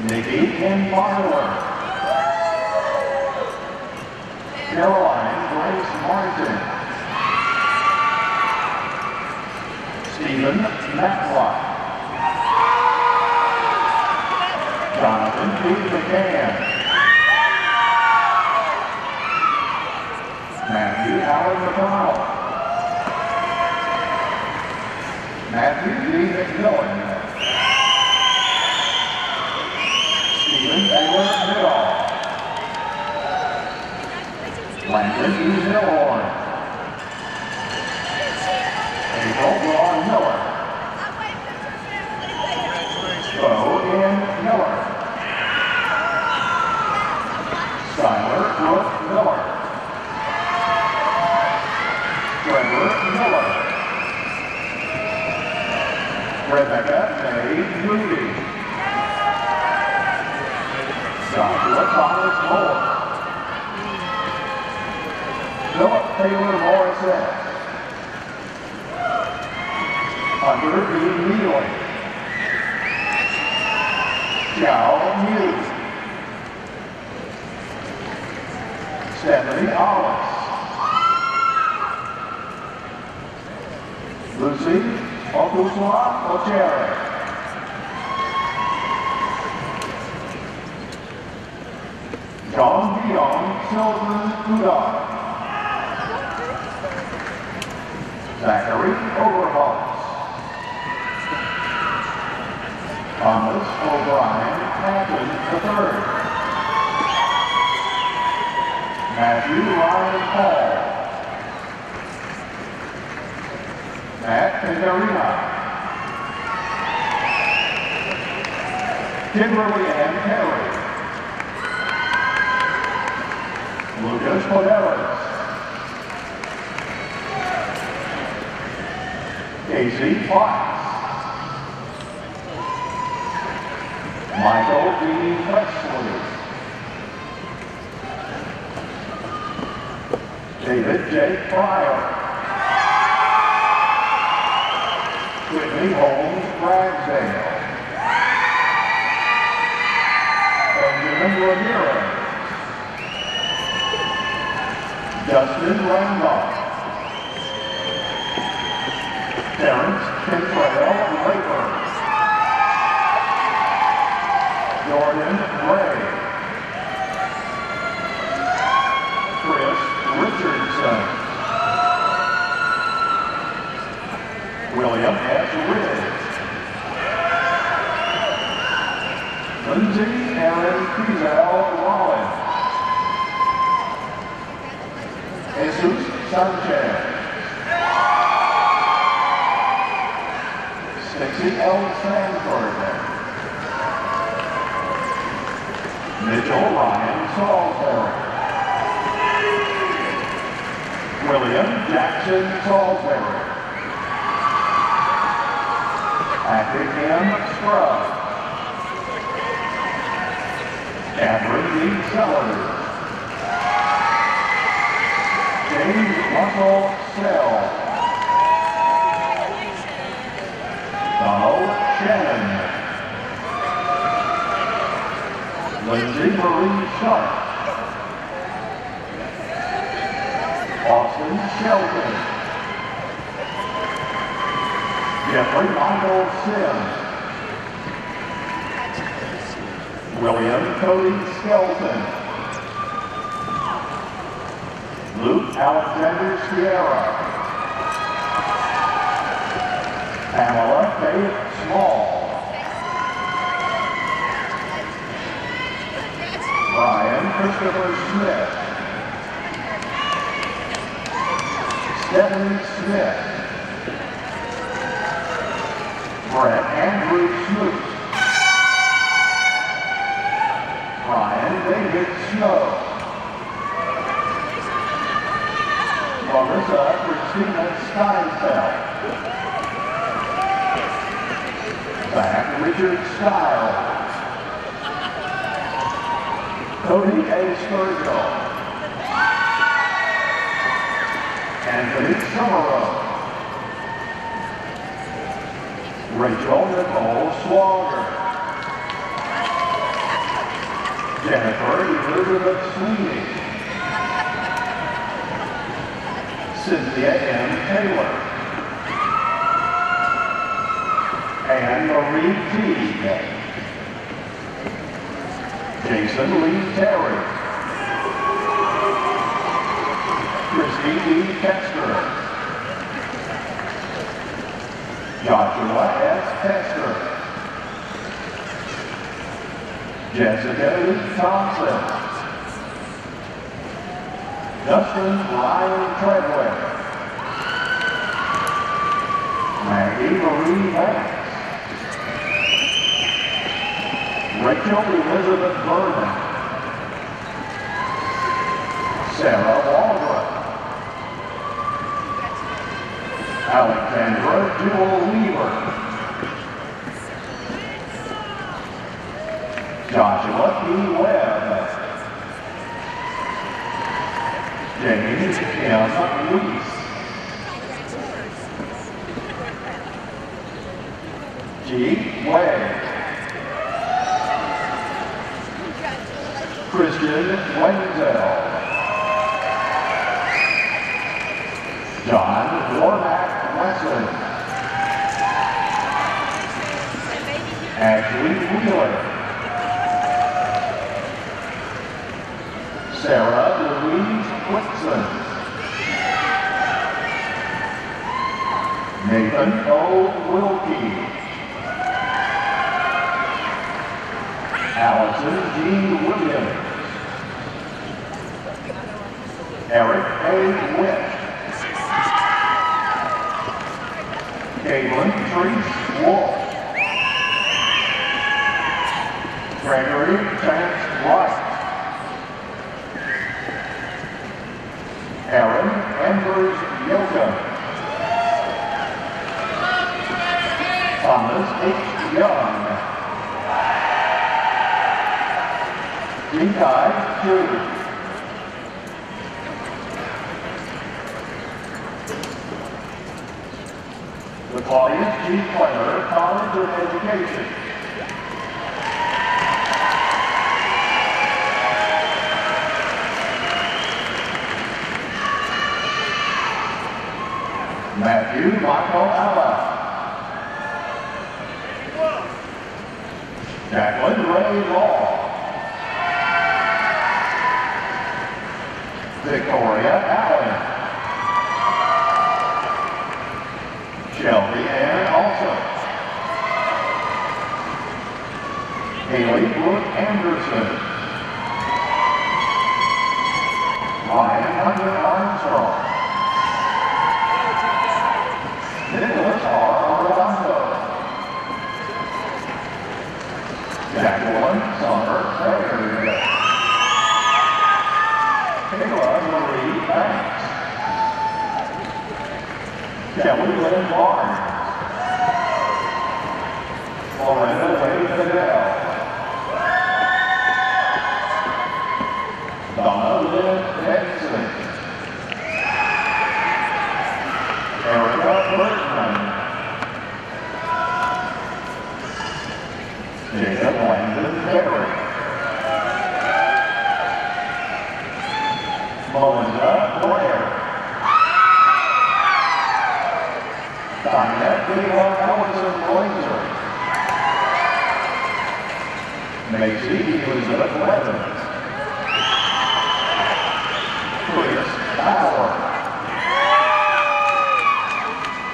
Nikki Ken Marler. Caroline Grace Martin. Stephen Matlock. Jonathan P. McCann. Matthew Allen McConnell. Matthew D. McMillan. Stephen Taylor Middle. Landon E. Millhorn. April Ron Miller. Bo N. Miller. Skyler Brooke Miller. Trevor Miller. Rebecca May Moody. Joshua Thomas Moore. Philip Taylor Morissette. Hunter B. Neely. Xiao Mew. Stephanie Hollis. Lucy Okuswa Ochere. John Dion Sylvan Udar. Zachary Overhauls. Thomas O'Brien Patton III. Matthew Ryan Hall. Matt Pindarina. Kimberly Ann Perry. Lucas Podelis. Casey Fox. Michael D. Wesley. David J. Pryor. Whitney Holmes Ragsdale. Benjamin Ramirez. Justin Randolph. Terrence Kentrell Laper. Jordan Ray. Chris Richardson. William S. Ridge. Lindsay Aaron Kiesel Rollins. Jesus Sanchez. Stacey L. Sanford. Mitchell Ryan Salisbury. William Jackson Salisbury. Patrick M. Scruggs. Catherine D. Sellers. James Russell Sell. Donald Shannon. Lindsay Marie Sharp. Austin Shelton. Jeffrey Michael Sims. William Cody Skelton. Luke Alexander Sierra. Pamela Faith Small. Ryan Christopher Smith. Stephanie Smith. Brett Andrew Smoot. Ryan David Snow. Larissa Christina Steinfeld. Zach Richard Stiles. Cody A. Sturgill. Anthony Summerall. Rachel Nicole Swager. Jennifer Elizabeth Sweeney. Cynthia M. Taylor. Anne Marie Teague. Jason Lee Terry. Christy D. Kester. Joshua S. Kester. Jessica E. Thompson. Justin Ryan Treadway. Maggie Marie Banks. Rachel Elizabeth Vernon. Sarah Waldron. Alexandra Jewel Weaver. Joshua P. Webb. James M. Weiss. G. Way. Christian Wenzel. John Warmack Wesson. Ashley Wheeler. Sarah Louise Whitson. Nathan O. Wilkie. Allison G. Williams. Eric A. Witt. Caitlin Treese Wolf. Gregory Chance White. Aaron Embers Yoga. Thomas H. Young. G.I. Chu. The Claudius G. Clemmer College of Education. Matthew Michael Alla. Jacqueline Ray Law. Victoria Allen. Shelby Ann Olson. Haley Brooke Anderson. Ryan Hunter Armstrong. Nicholas R. Rolando. Jacqueline Summer Baird. Kayla Marie Banks. Kelly Lynn Barnes. Loretta Wade Fidel. Donna Lynn Edson. Erica Bergman. Jacob Landon Perry. Melinda Blair. Dinette Leila Allison Blazer. Macy Elizabeth Levins. Chris Bauer.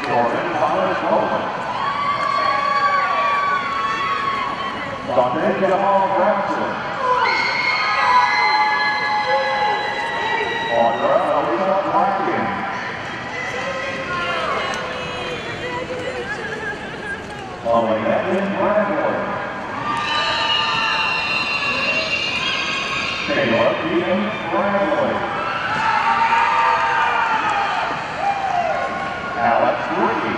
Jordan Thomas Roman. Dante Jamal Branson. Bradley. Caleb Ian Bradley. Alex Ricky.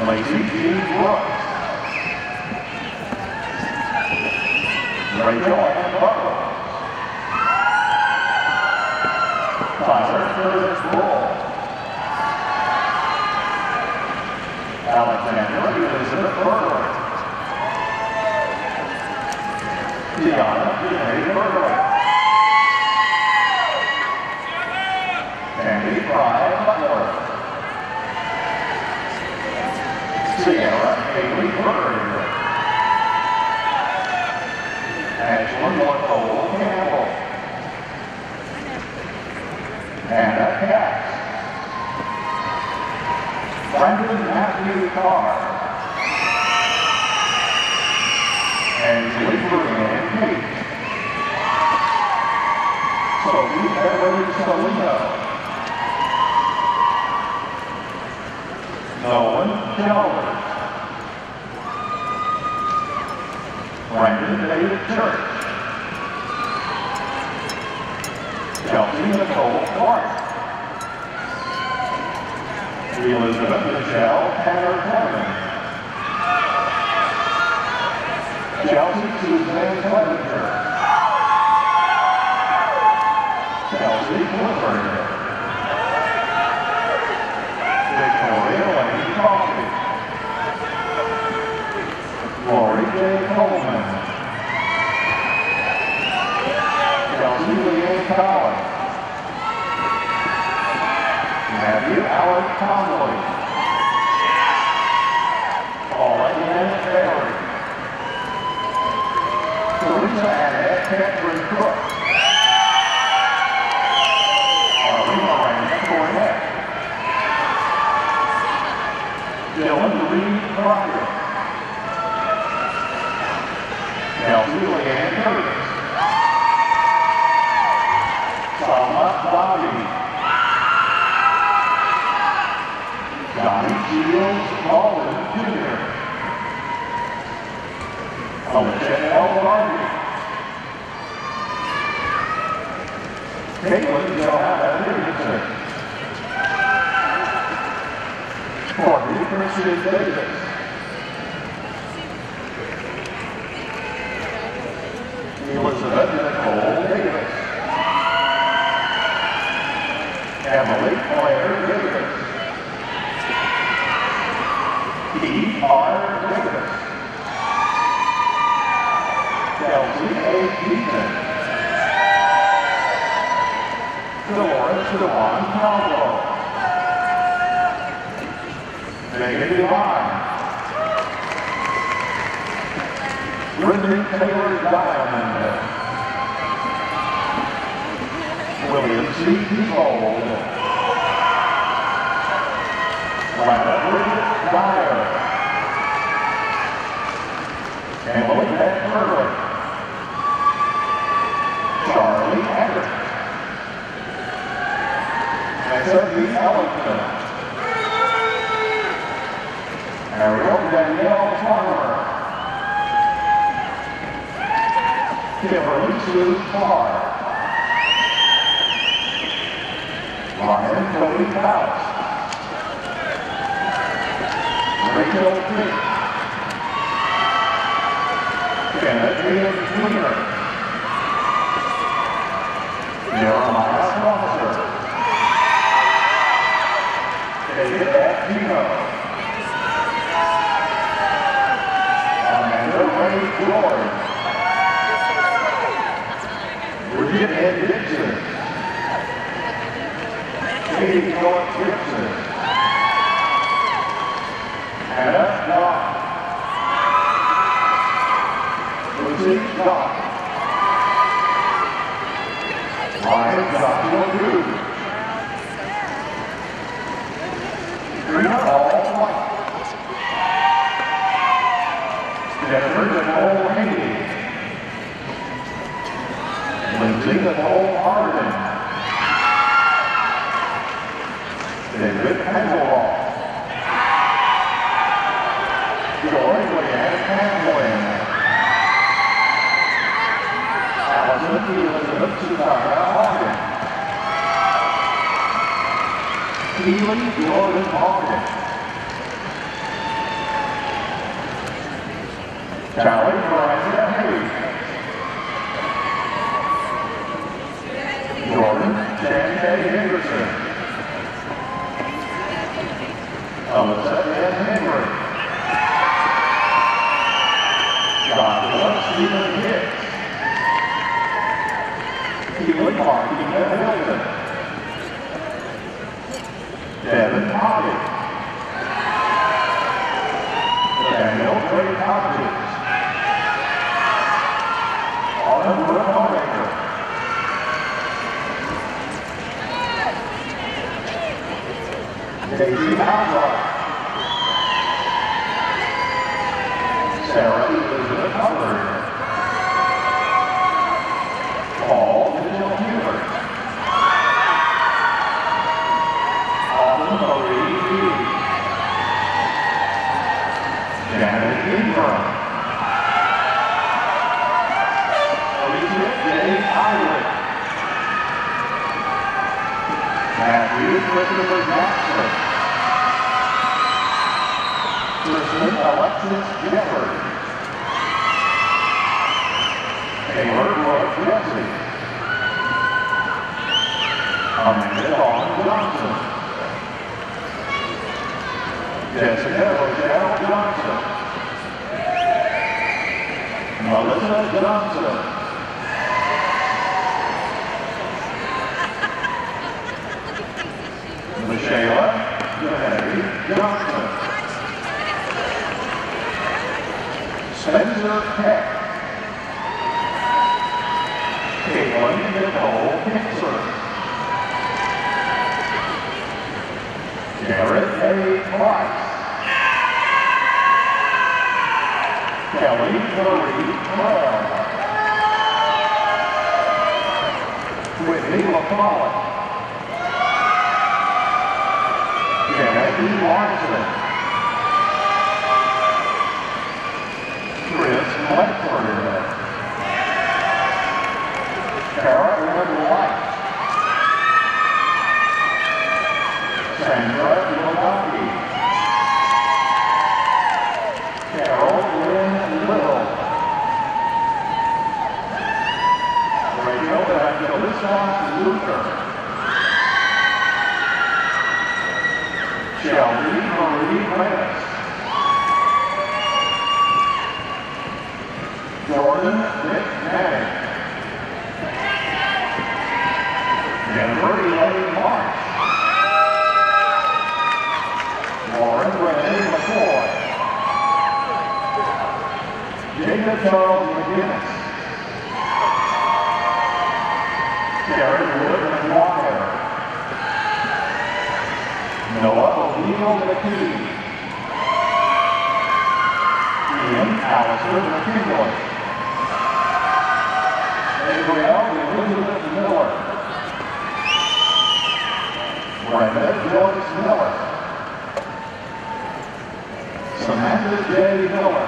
Lacey G. Brooks. Rachel Ann Butler. Tyler Curtis Bull. Alexandra Elizabeth Burley. Tiana Janae Burley. Candy Fry Butler. Sierra Haley Bird. Ashlyn Nicole Campbell. Anna Katz. Brandon Matthew Carr. Angela Brianne Kate. Sophie Beverly Salino. Nolan Chalmers. Brandon David Church. Chelsea Nicole Clark. Elizabeth Michelle Tanner Clemens. Chelsea Suzanne Clevenger. Chelsea Clifford. Victoria Lane Coffey. Lori J. Coleman. Chelsea Leanne Collins. Matthew Allen Conley. Paula Ann Berry. Teresa Annette Catherine Cook. Arlene Miranda Cornett. Dylan Reed Pryor. Kelsey Leanne Curtis. Salma Bobby. Johnny Shields Baldwin Jr. Alicia L. Harvey. Caitlin Johanna Davidson. Courtney Christian Davis. Elizabeth Nicole Davis. Emily Claire Davis. Keith R. Davis. Kelsey A. Ethan. Dolores Devon Calvo. Megan Devine. Brittany Taylor Diamond. William C. Gold. Lana Bridget Dyer. Emily Beth Burley. Charlie Eckert. Sophie Ellington. Ariel Danielle Farmer. Kimberly Sue Carr. Ryan Cody Faust. Rachel Fink. Kenneth Ian Tweener. Jeremiah Strasser. David F. Gino. Amanda Ray George. Bridget N. Dixon. Katie North Gibson. Anna Dock. Lucy Dock. Ryan Joshua Drew. Trina Hall White. Jennifer Nicole Haney. Lindsay Nicole Harden. David Hazelroth. Elizabeth Susanna Hawkins. Keely Jordan Hawkins. Callie Miranda Hayes. Jordan Shantae Henderson. Alyssa N. Henry. Joshua Stephen Hicks. Keely Martina Hilton. Devin Hobby. Daniel Trey Hodges. Autumn Brooke Daisy Howard. Sarah Elizabeth Hubbard. Paul Mitchell Hubert. Autumn Marie Hughes. Janet Ingram. Alicia J. Eilish. Matthew Christopher Jackson. Kristen Alexis Jeffers. Taylor Brooke Jesse. Amanda Dawn Johnson. Jessica Rochelle Johnson. Melissa Johnson. Michelle Janelle Johnson. Spencer Peck. Caitlin Nicole Hickser. Garrett A. Price. Kelly Marie Brown. Whitney LaFollette. Kennedy Larson. Chris Ledford. Carolyn White. Sandra Yodaki. Carol Lynn Little. Rachel Evangelista Luther. Shelby Marie Rennis. Jordan Nick Manning. Jennifer Elaine March. Lauren Renee McCoy. Jacob Charles McGinnis. Karen Wood Walker. Noah O'Neill McKee. Ian Alistair McKinley. Gabrielle Elizabeth Miller. Brenda Joyce Miller. Samantha J. Miller.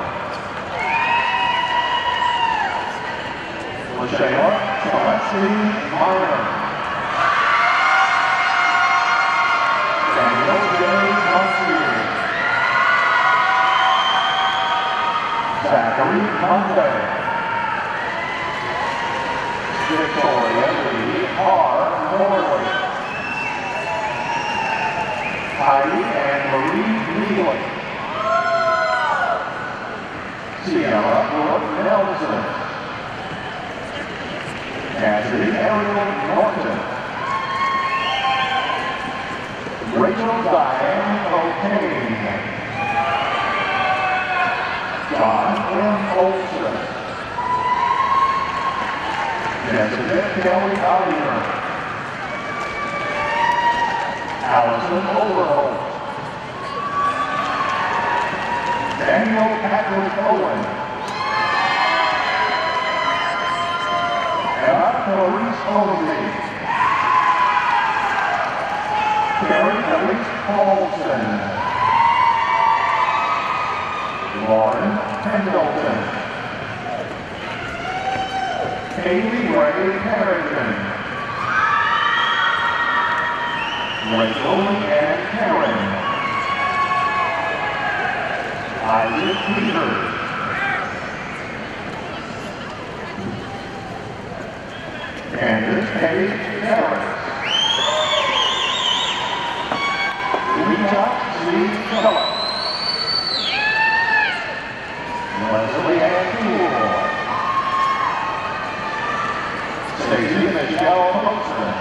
Lashayla Celestine Minor. Daniel J. Monsieur. Zachary Monday. Victoria Lee R. Morley. Heidi and Marie Neely. Sierra Brooke Nelson. Cassidy Ariel Norton. Rachel Diane O'Kane. John M. Olson. Jessica Kelly Oliver. Allison Overholt. Daniel Patrick Owen. Emma Maurice Oldie. Carrie Elise Paulson. Lauren Pendleton. Haley Ray Harrington. Rachel Ann Karen. Isaac Peters. Candace Paige Harris. Rita C. Phillips. Leslie Ann Poole. Stacey Michelle Poston.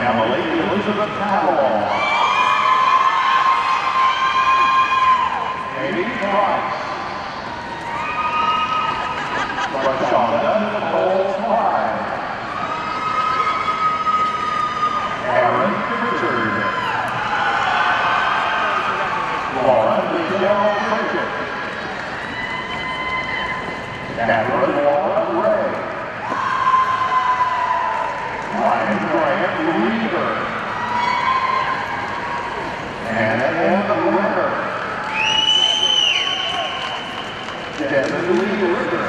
Emily Elizabeth Powell. Amy Price. Rashonda Nicole Clyde. Aaron Richard. Laura Michelle Pritchett. Catherine Laura Ray. Ryan Grant Reaver. Anna Ann Ritter. Devin Lee Ritter.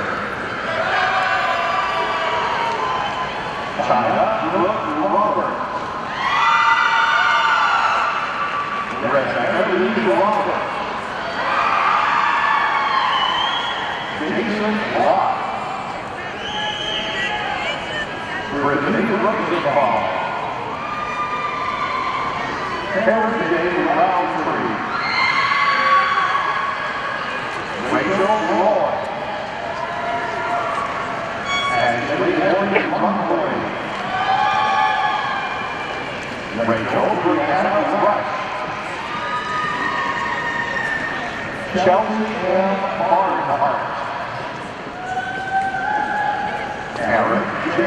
China Brooke Roberts. Rebecca Lee Roberts. Jason Lott. Brittany Rosenbaum. Karen J. Roundtree. Rachel Roy. Ashley Morgan Montoy. Rachel Brianna Rush. Chelsea M. Barnhart. Eric J.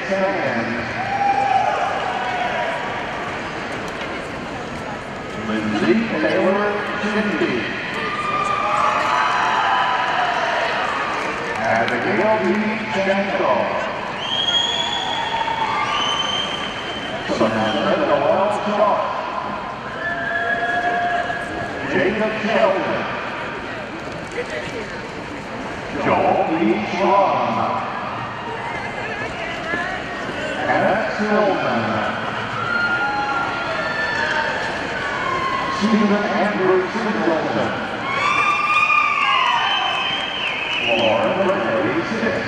Sands. Lindsay Taylor Shindy. Abigail B. Janko. Samantha Noel Sharp. Jacob Sheldon. Joel B. Schramm. Annette Silverman. Stephen Andrew Singleton. Lauren Renee Six.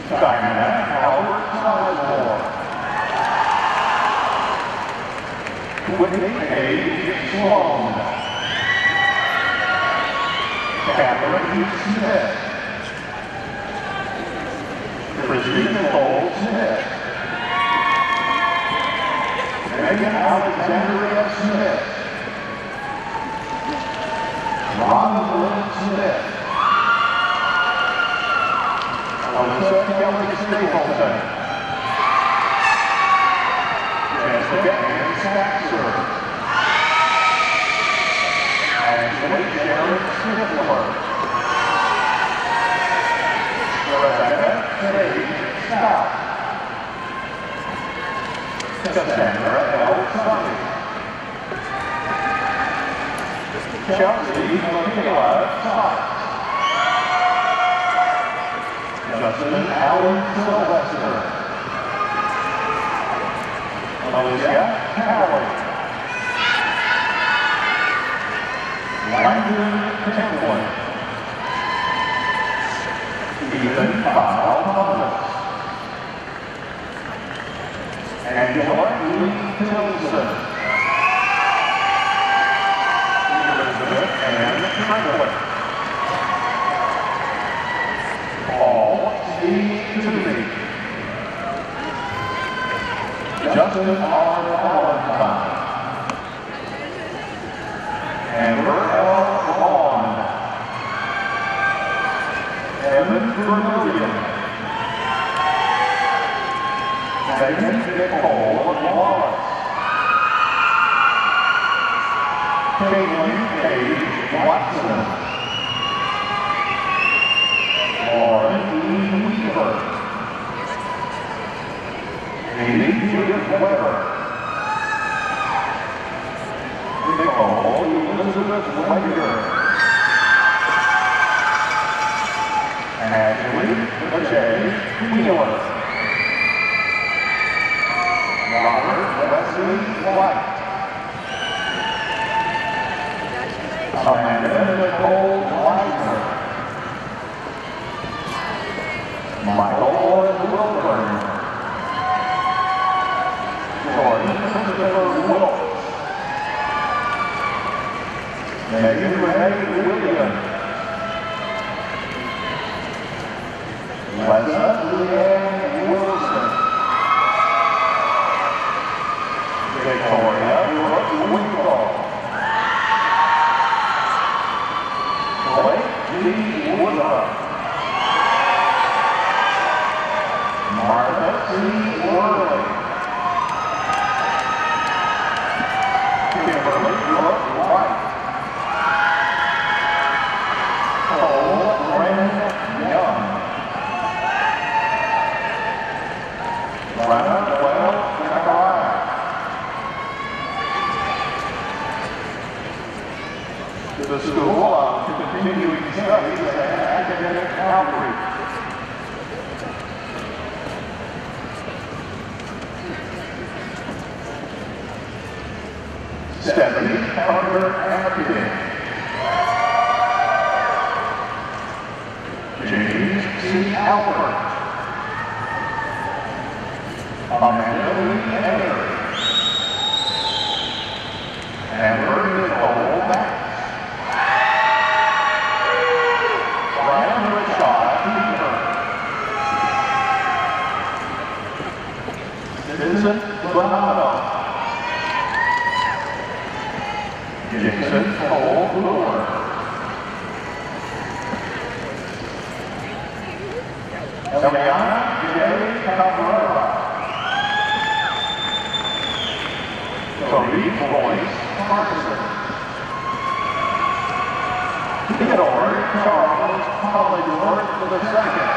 Diana Howard Sizemore. Whitney A. Sloan. Catherine E. Smith. Christy Nicole Smith. Megan Alexandria Smith. Rosalind Smith. Alyssa Kelly Stapleton. Jessica Ann Saxer. Ashley Sharon Sniffler. Rebecca Sage Stout. Cassandra L. Sunny. Chelsea Michaela Sykes. Justin Allen Sylvester. Alicia Howard. Landon Templin. Ethan Kyle Thomas. Angela Lee Tilson. Elizabeth Ann Franklin. Paul C. Toomey. Justin R. Valentine. Amber L. Vaughn. Evan Vermillion. Megan Nicole Wallace. Caitlin Paige Watson. Lauren E. Weaver. Amy Judith Weber. Nicole Elizabeth Wenger. Wheeler. Robert Wesley White. Amanda Nicole Wisener. Michael Owen Wilburn. Jordan Christopher Wilkes. Megan Renee Williams. Lessa Leanne Wilson. Victoria Brooke Winkle. Blake G. Woodruff. Martha C. Worley. Kimberly Brooke White. Cole Brandon Young. Rana Well Zachariah. The School of Continuing Studies and Academic Outreach. Stephanie Carter Atkinson. James C. Albert. Amanda Lee Henry. Amber Nicole Max. Ryan Rashad Peter. Vincent Bonanno. Jason Cole Brewer. Eliana J. Cabrera. Cody Boyce Parkinson. Theodore Charles Collingworth II.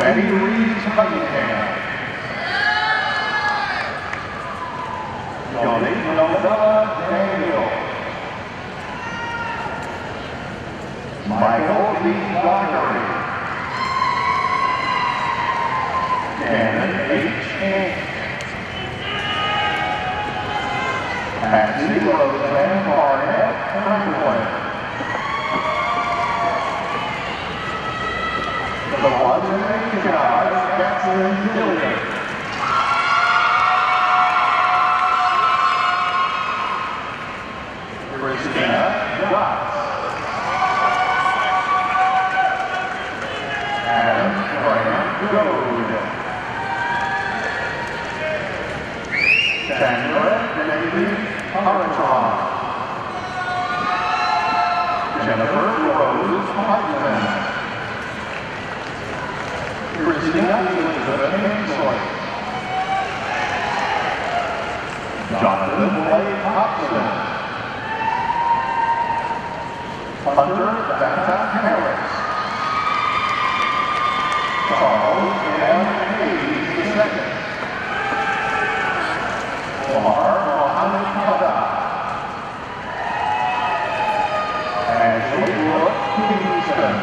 Eddie Reeves Cunningham. Johnny Novella Daniel. Michael B. Dockery. Shannon H. King. Patsy Roseanne Barnett Franklin. The Washington Josh Jackson Gilliard. Christina Gotts. Adam Graham Gold. Sandra David Hartron. Jennifer Rose Hartman. Christina Elizabeth Hensley. Jonathan Blake Hobson. Hunter Danta Harris. Charles M. Hayes II. Omar Mohammed Haddad. Ashley Brooke Kingston.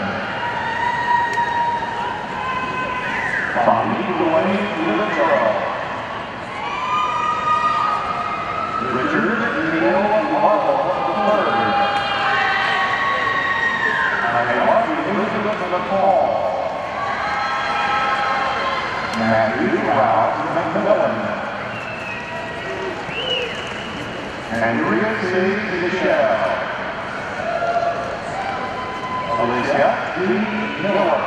Bobby Dwayne Littrell. Richard Neil Marvel III. Elizabeth McCall. Matthew Ralph McMillan. Andrea C. Michelle. Alicia D. Miller.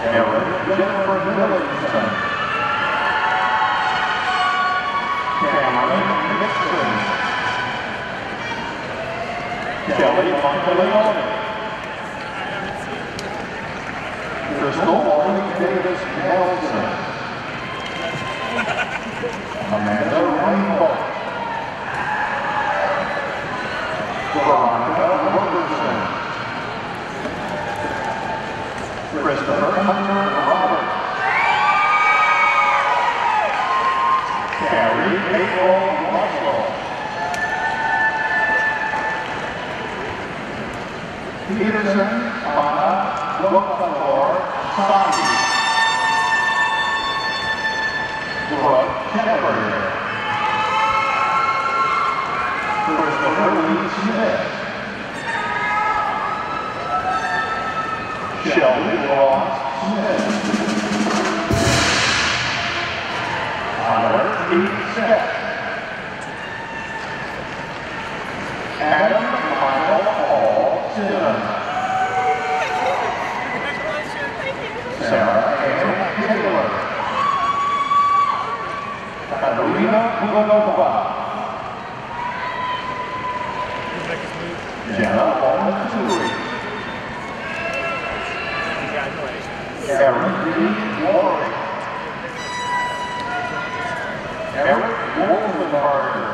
Erin Jennifer Millington. Cameron Nixon. Kelly Monteleone. Crystal Maureen Davis Nelson. Amanda Rainbow. Veronica Robertson. Christopher Hunter Roberts. Carrie April Russell. Peterson, Pana, Gokor, Saki. Brooke Shepard. Christopher Lee Smith. Shelby Ross Smith. Tyler E. Stepp. Adam Michael Paul Simmons. Sarah Ann Taylor. Katarina Kulanova. Jenna Monturi. Aaron D. Warwick. Eric Wolfenbarger.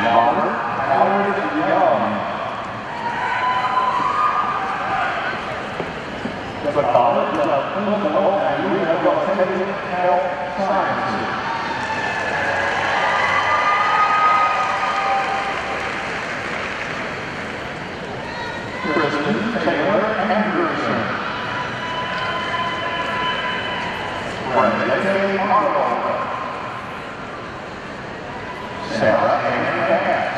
Robert Howard Young. The College of Clinical and Rehabilitative Health Sciences. Kristen Taylor Anderson. Renee Arnold. Sarah Ann Bass.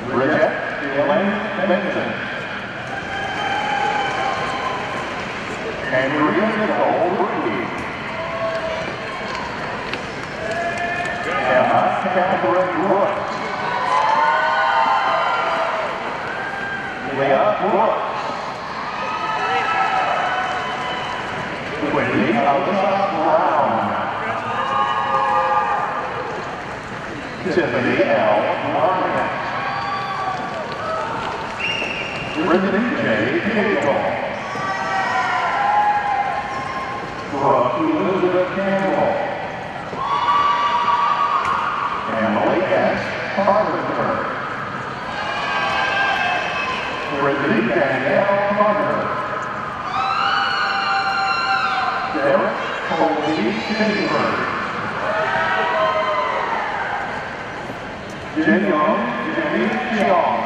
Bridget Elaine Benson. Andrea Nicole Reed. Emma Catherine Brooks. Leah Brooks. Whitney Alyssa Brown. Tiffany L. Bryant. Brittany J. Cagle. Brooke Elizabeth Campbell. Emily S. Carpenter. Brittany Danielle Carter. Derek Colby Chambers. Jin-Young Jenny Cheong.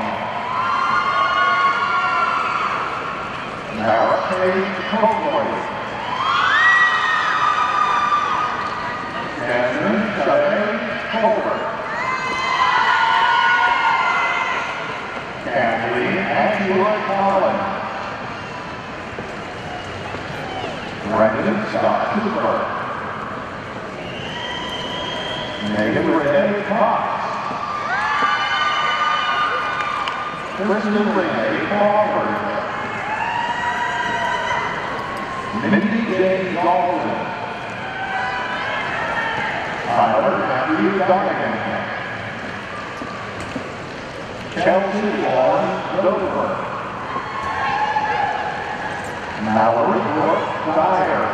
Mara Page Copley. Jasmine Sade Colbert. Kathleen Ashua Collins. Brandon Scott Cooper. Megan Renee Cox. Kristen Renee Crawford. Mindy J. Dalton. Tyler Matthew Donegan. Chelsea Lauren Dover. Mallory Brooke Dyer.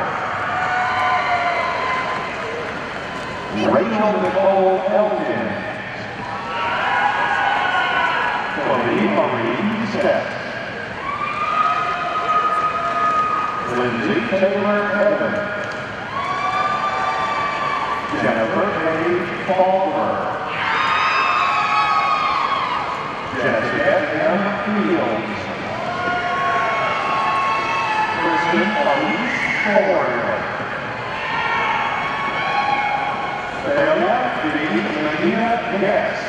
Rachel Nicole Elgin. Chloe Marie Stepp. Lindsay Taylor Evans. Jennifer Page Palmer. Jessica M. Fields. Kristen Elise Ford. Bella D. Medina Guest.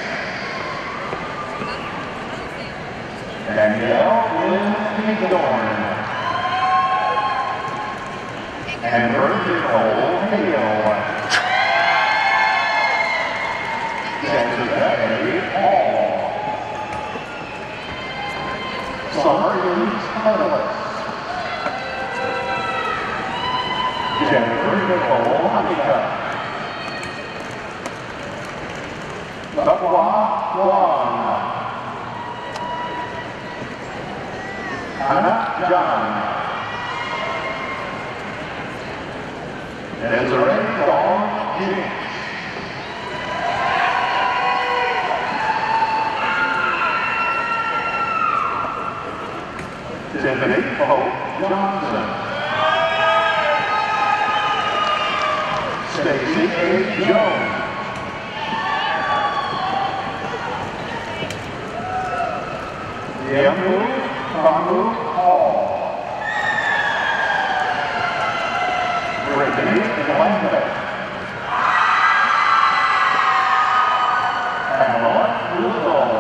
Danielle Lynn Hagedorn. Amber Nicole Hale. Jessica A. Hall. Summer Louise Harless. Jennifer Nicole Honeycutt. Bakwa Wong. Hannah John. Desiree Dawn Jinx. Tiffany Hope Johnson. Stacy A. Jones. Brittany Langbeck. Pamela Luzol.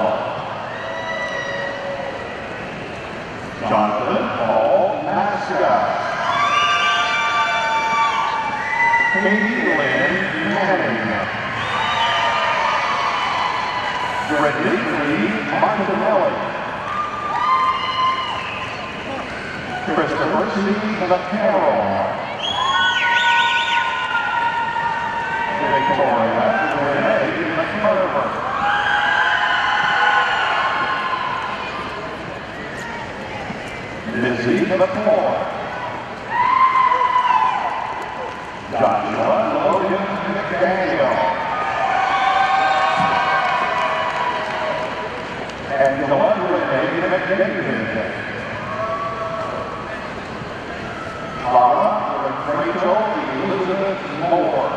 Jonathan Paul Mascott. Katie Lynn Manning. Brittany Lee Martinelli. Christopher C. McCarroll. Victoria Renee McCarver. Lizzie McCoy. Joshua Logan McDaniel. Angela Renee McDavid. Laura Rachel Elizabeth Moore.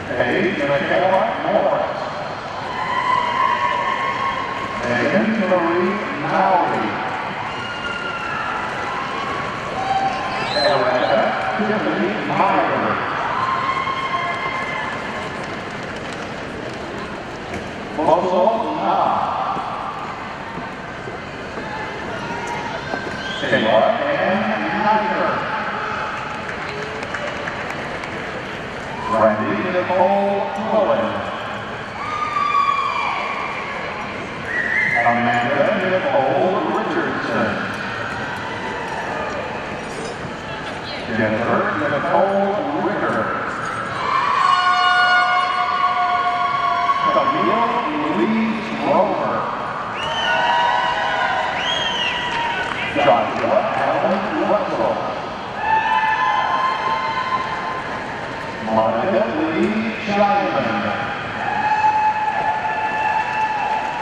Paige Michaela Morris. Megan Marie Mowry. Erica Tiffany Meyer. Mosul Na. Kayla Ann Niger. Randy Nicole Cohen. Amanda Nicole Richardson. Jennifer Nicole Ricker. Camille Louise Romer. Joshua Allen Russell. Monica Lee Scheinman.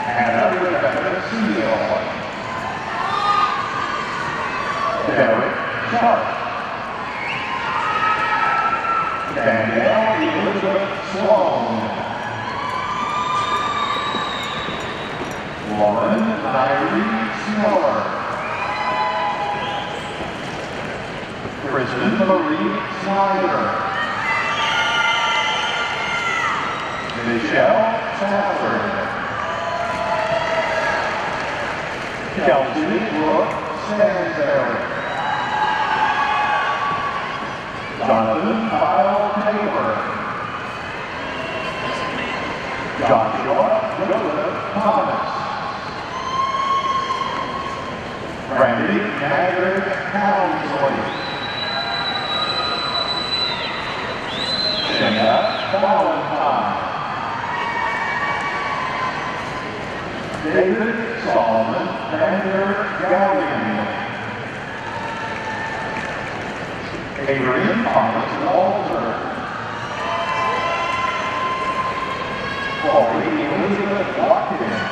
Hannah Rebecca Seal. Derek Sharp. Danielle Elizabeth Sloan. Lauren Irene Snower. Kristen Marie Snyder. Michelle Stafford. Kelsey Brooke Stansberry. Jonathan Kyle Tabor. Joshua Joseph Thomas. Randy Haggard Townsley. Shayna Valentine. David Solomon Vander Gallion. Adrian Thomas Walter. Chloe Elizabeth Watkins.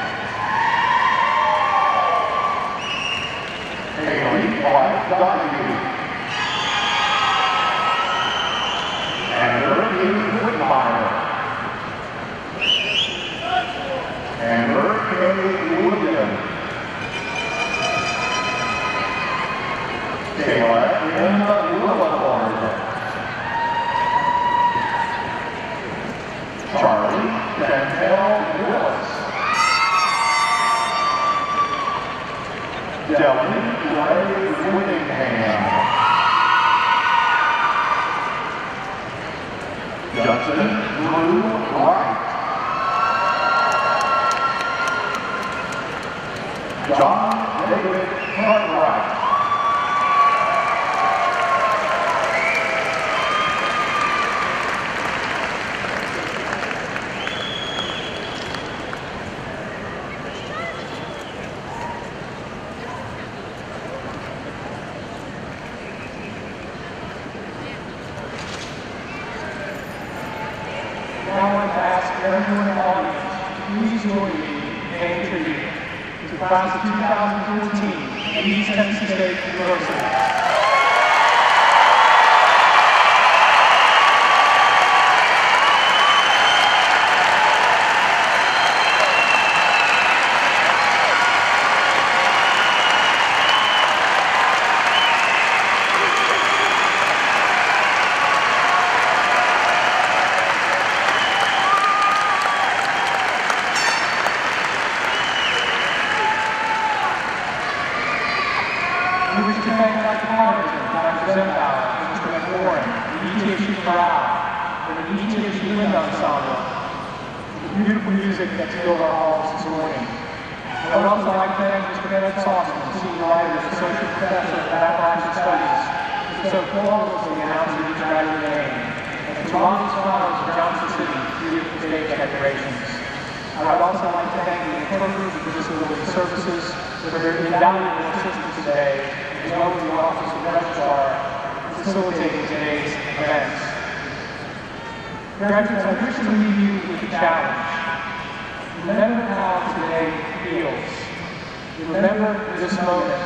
Haley White Donahue. Amber E. Whitmire. Amber K. Williams. Kayla M. Williford. Charlie Chantel Willis. Dylan Ray Whittingham. Justin Drew Wright. John David Cartwright. Now I want to ask everyone in the audience to please join me in paying tribute to the class of 2014 at East Tennessee State University. ETSU chorale, and the ETSU wind ensemble, the beautiful music that's filled our halls this morning. I would also like to thank Mr. Bennett Sauceman, Senior Writer, Associate Professor of Appalachian Studies, who so flawlessly announced each graduate name, and to Ronnie Flowers of Johnson City, beautiful stage decorations. I would also like to thank the interpreters of Disability Services for their invaluable assistance today, as well as the Office of Registrar for facilitating today's events. Graduates, I wish to leave you with a challenge. Remember how today feels. Remember this moment.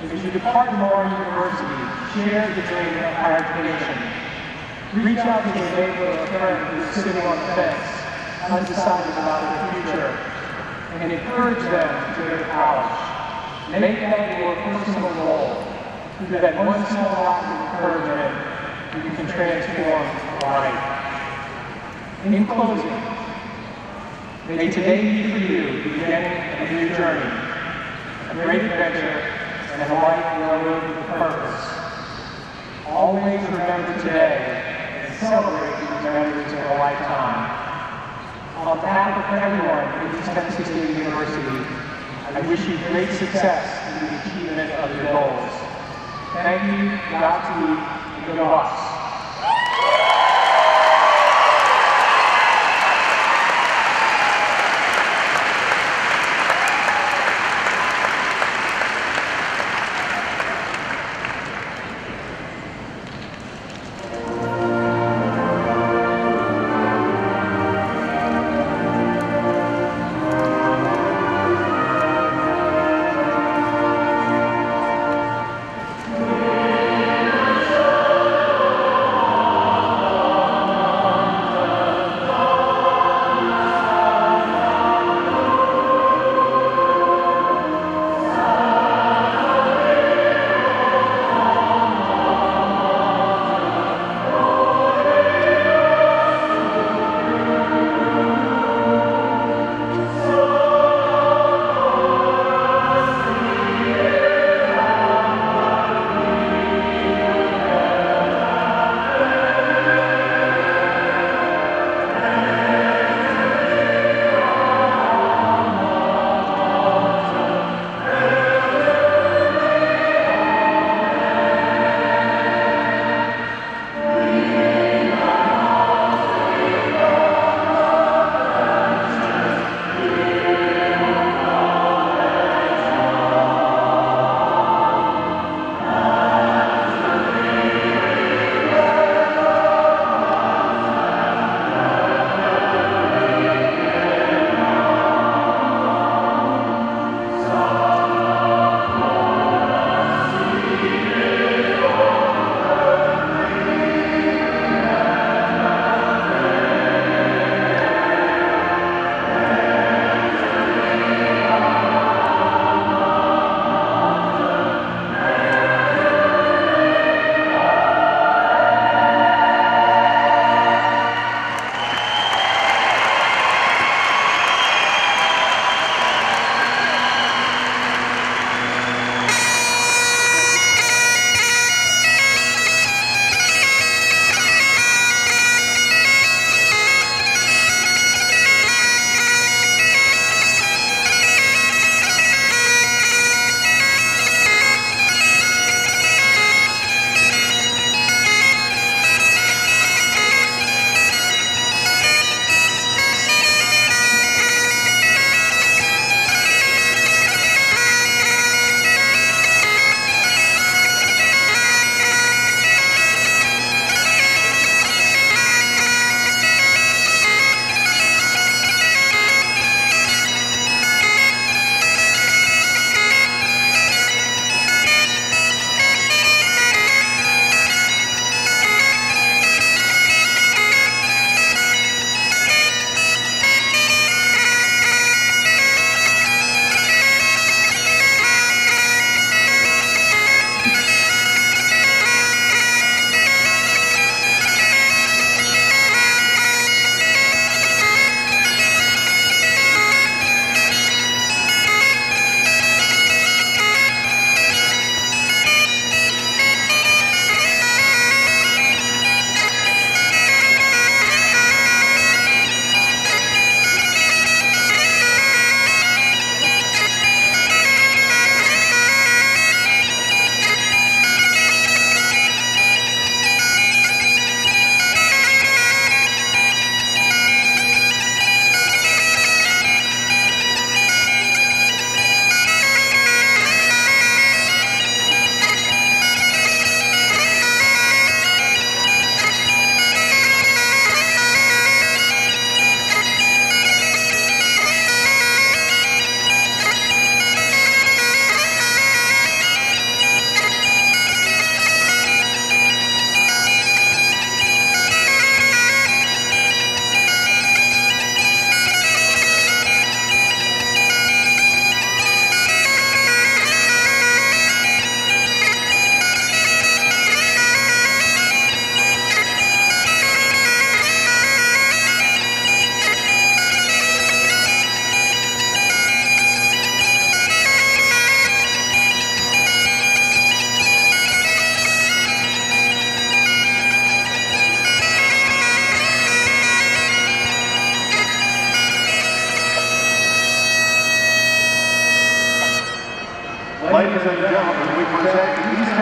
As you depart Lamar University, share the dream of higher education. Reach out to your neighbor or friend who is sitting on the fence, undecided about their future, and encourage them to go to college. Make that your personal goal. Through that one small act of encouragement, you can transform life. In closing, may today be for you the beginning of a new journey, a great adventure, and a life well lived with purpose. Always remember today and celebrate these memories of a lifetime. On behalf of everyone at East Tennessee State University, I wish you great success in the achievement of your goals. Thank you, Godspeed, and go Bucks.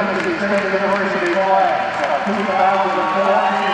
Tennessee State University class of 2014.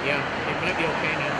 Yeah, it might be okay now.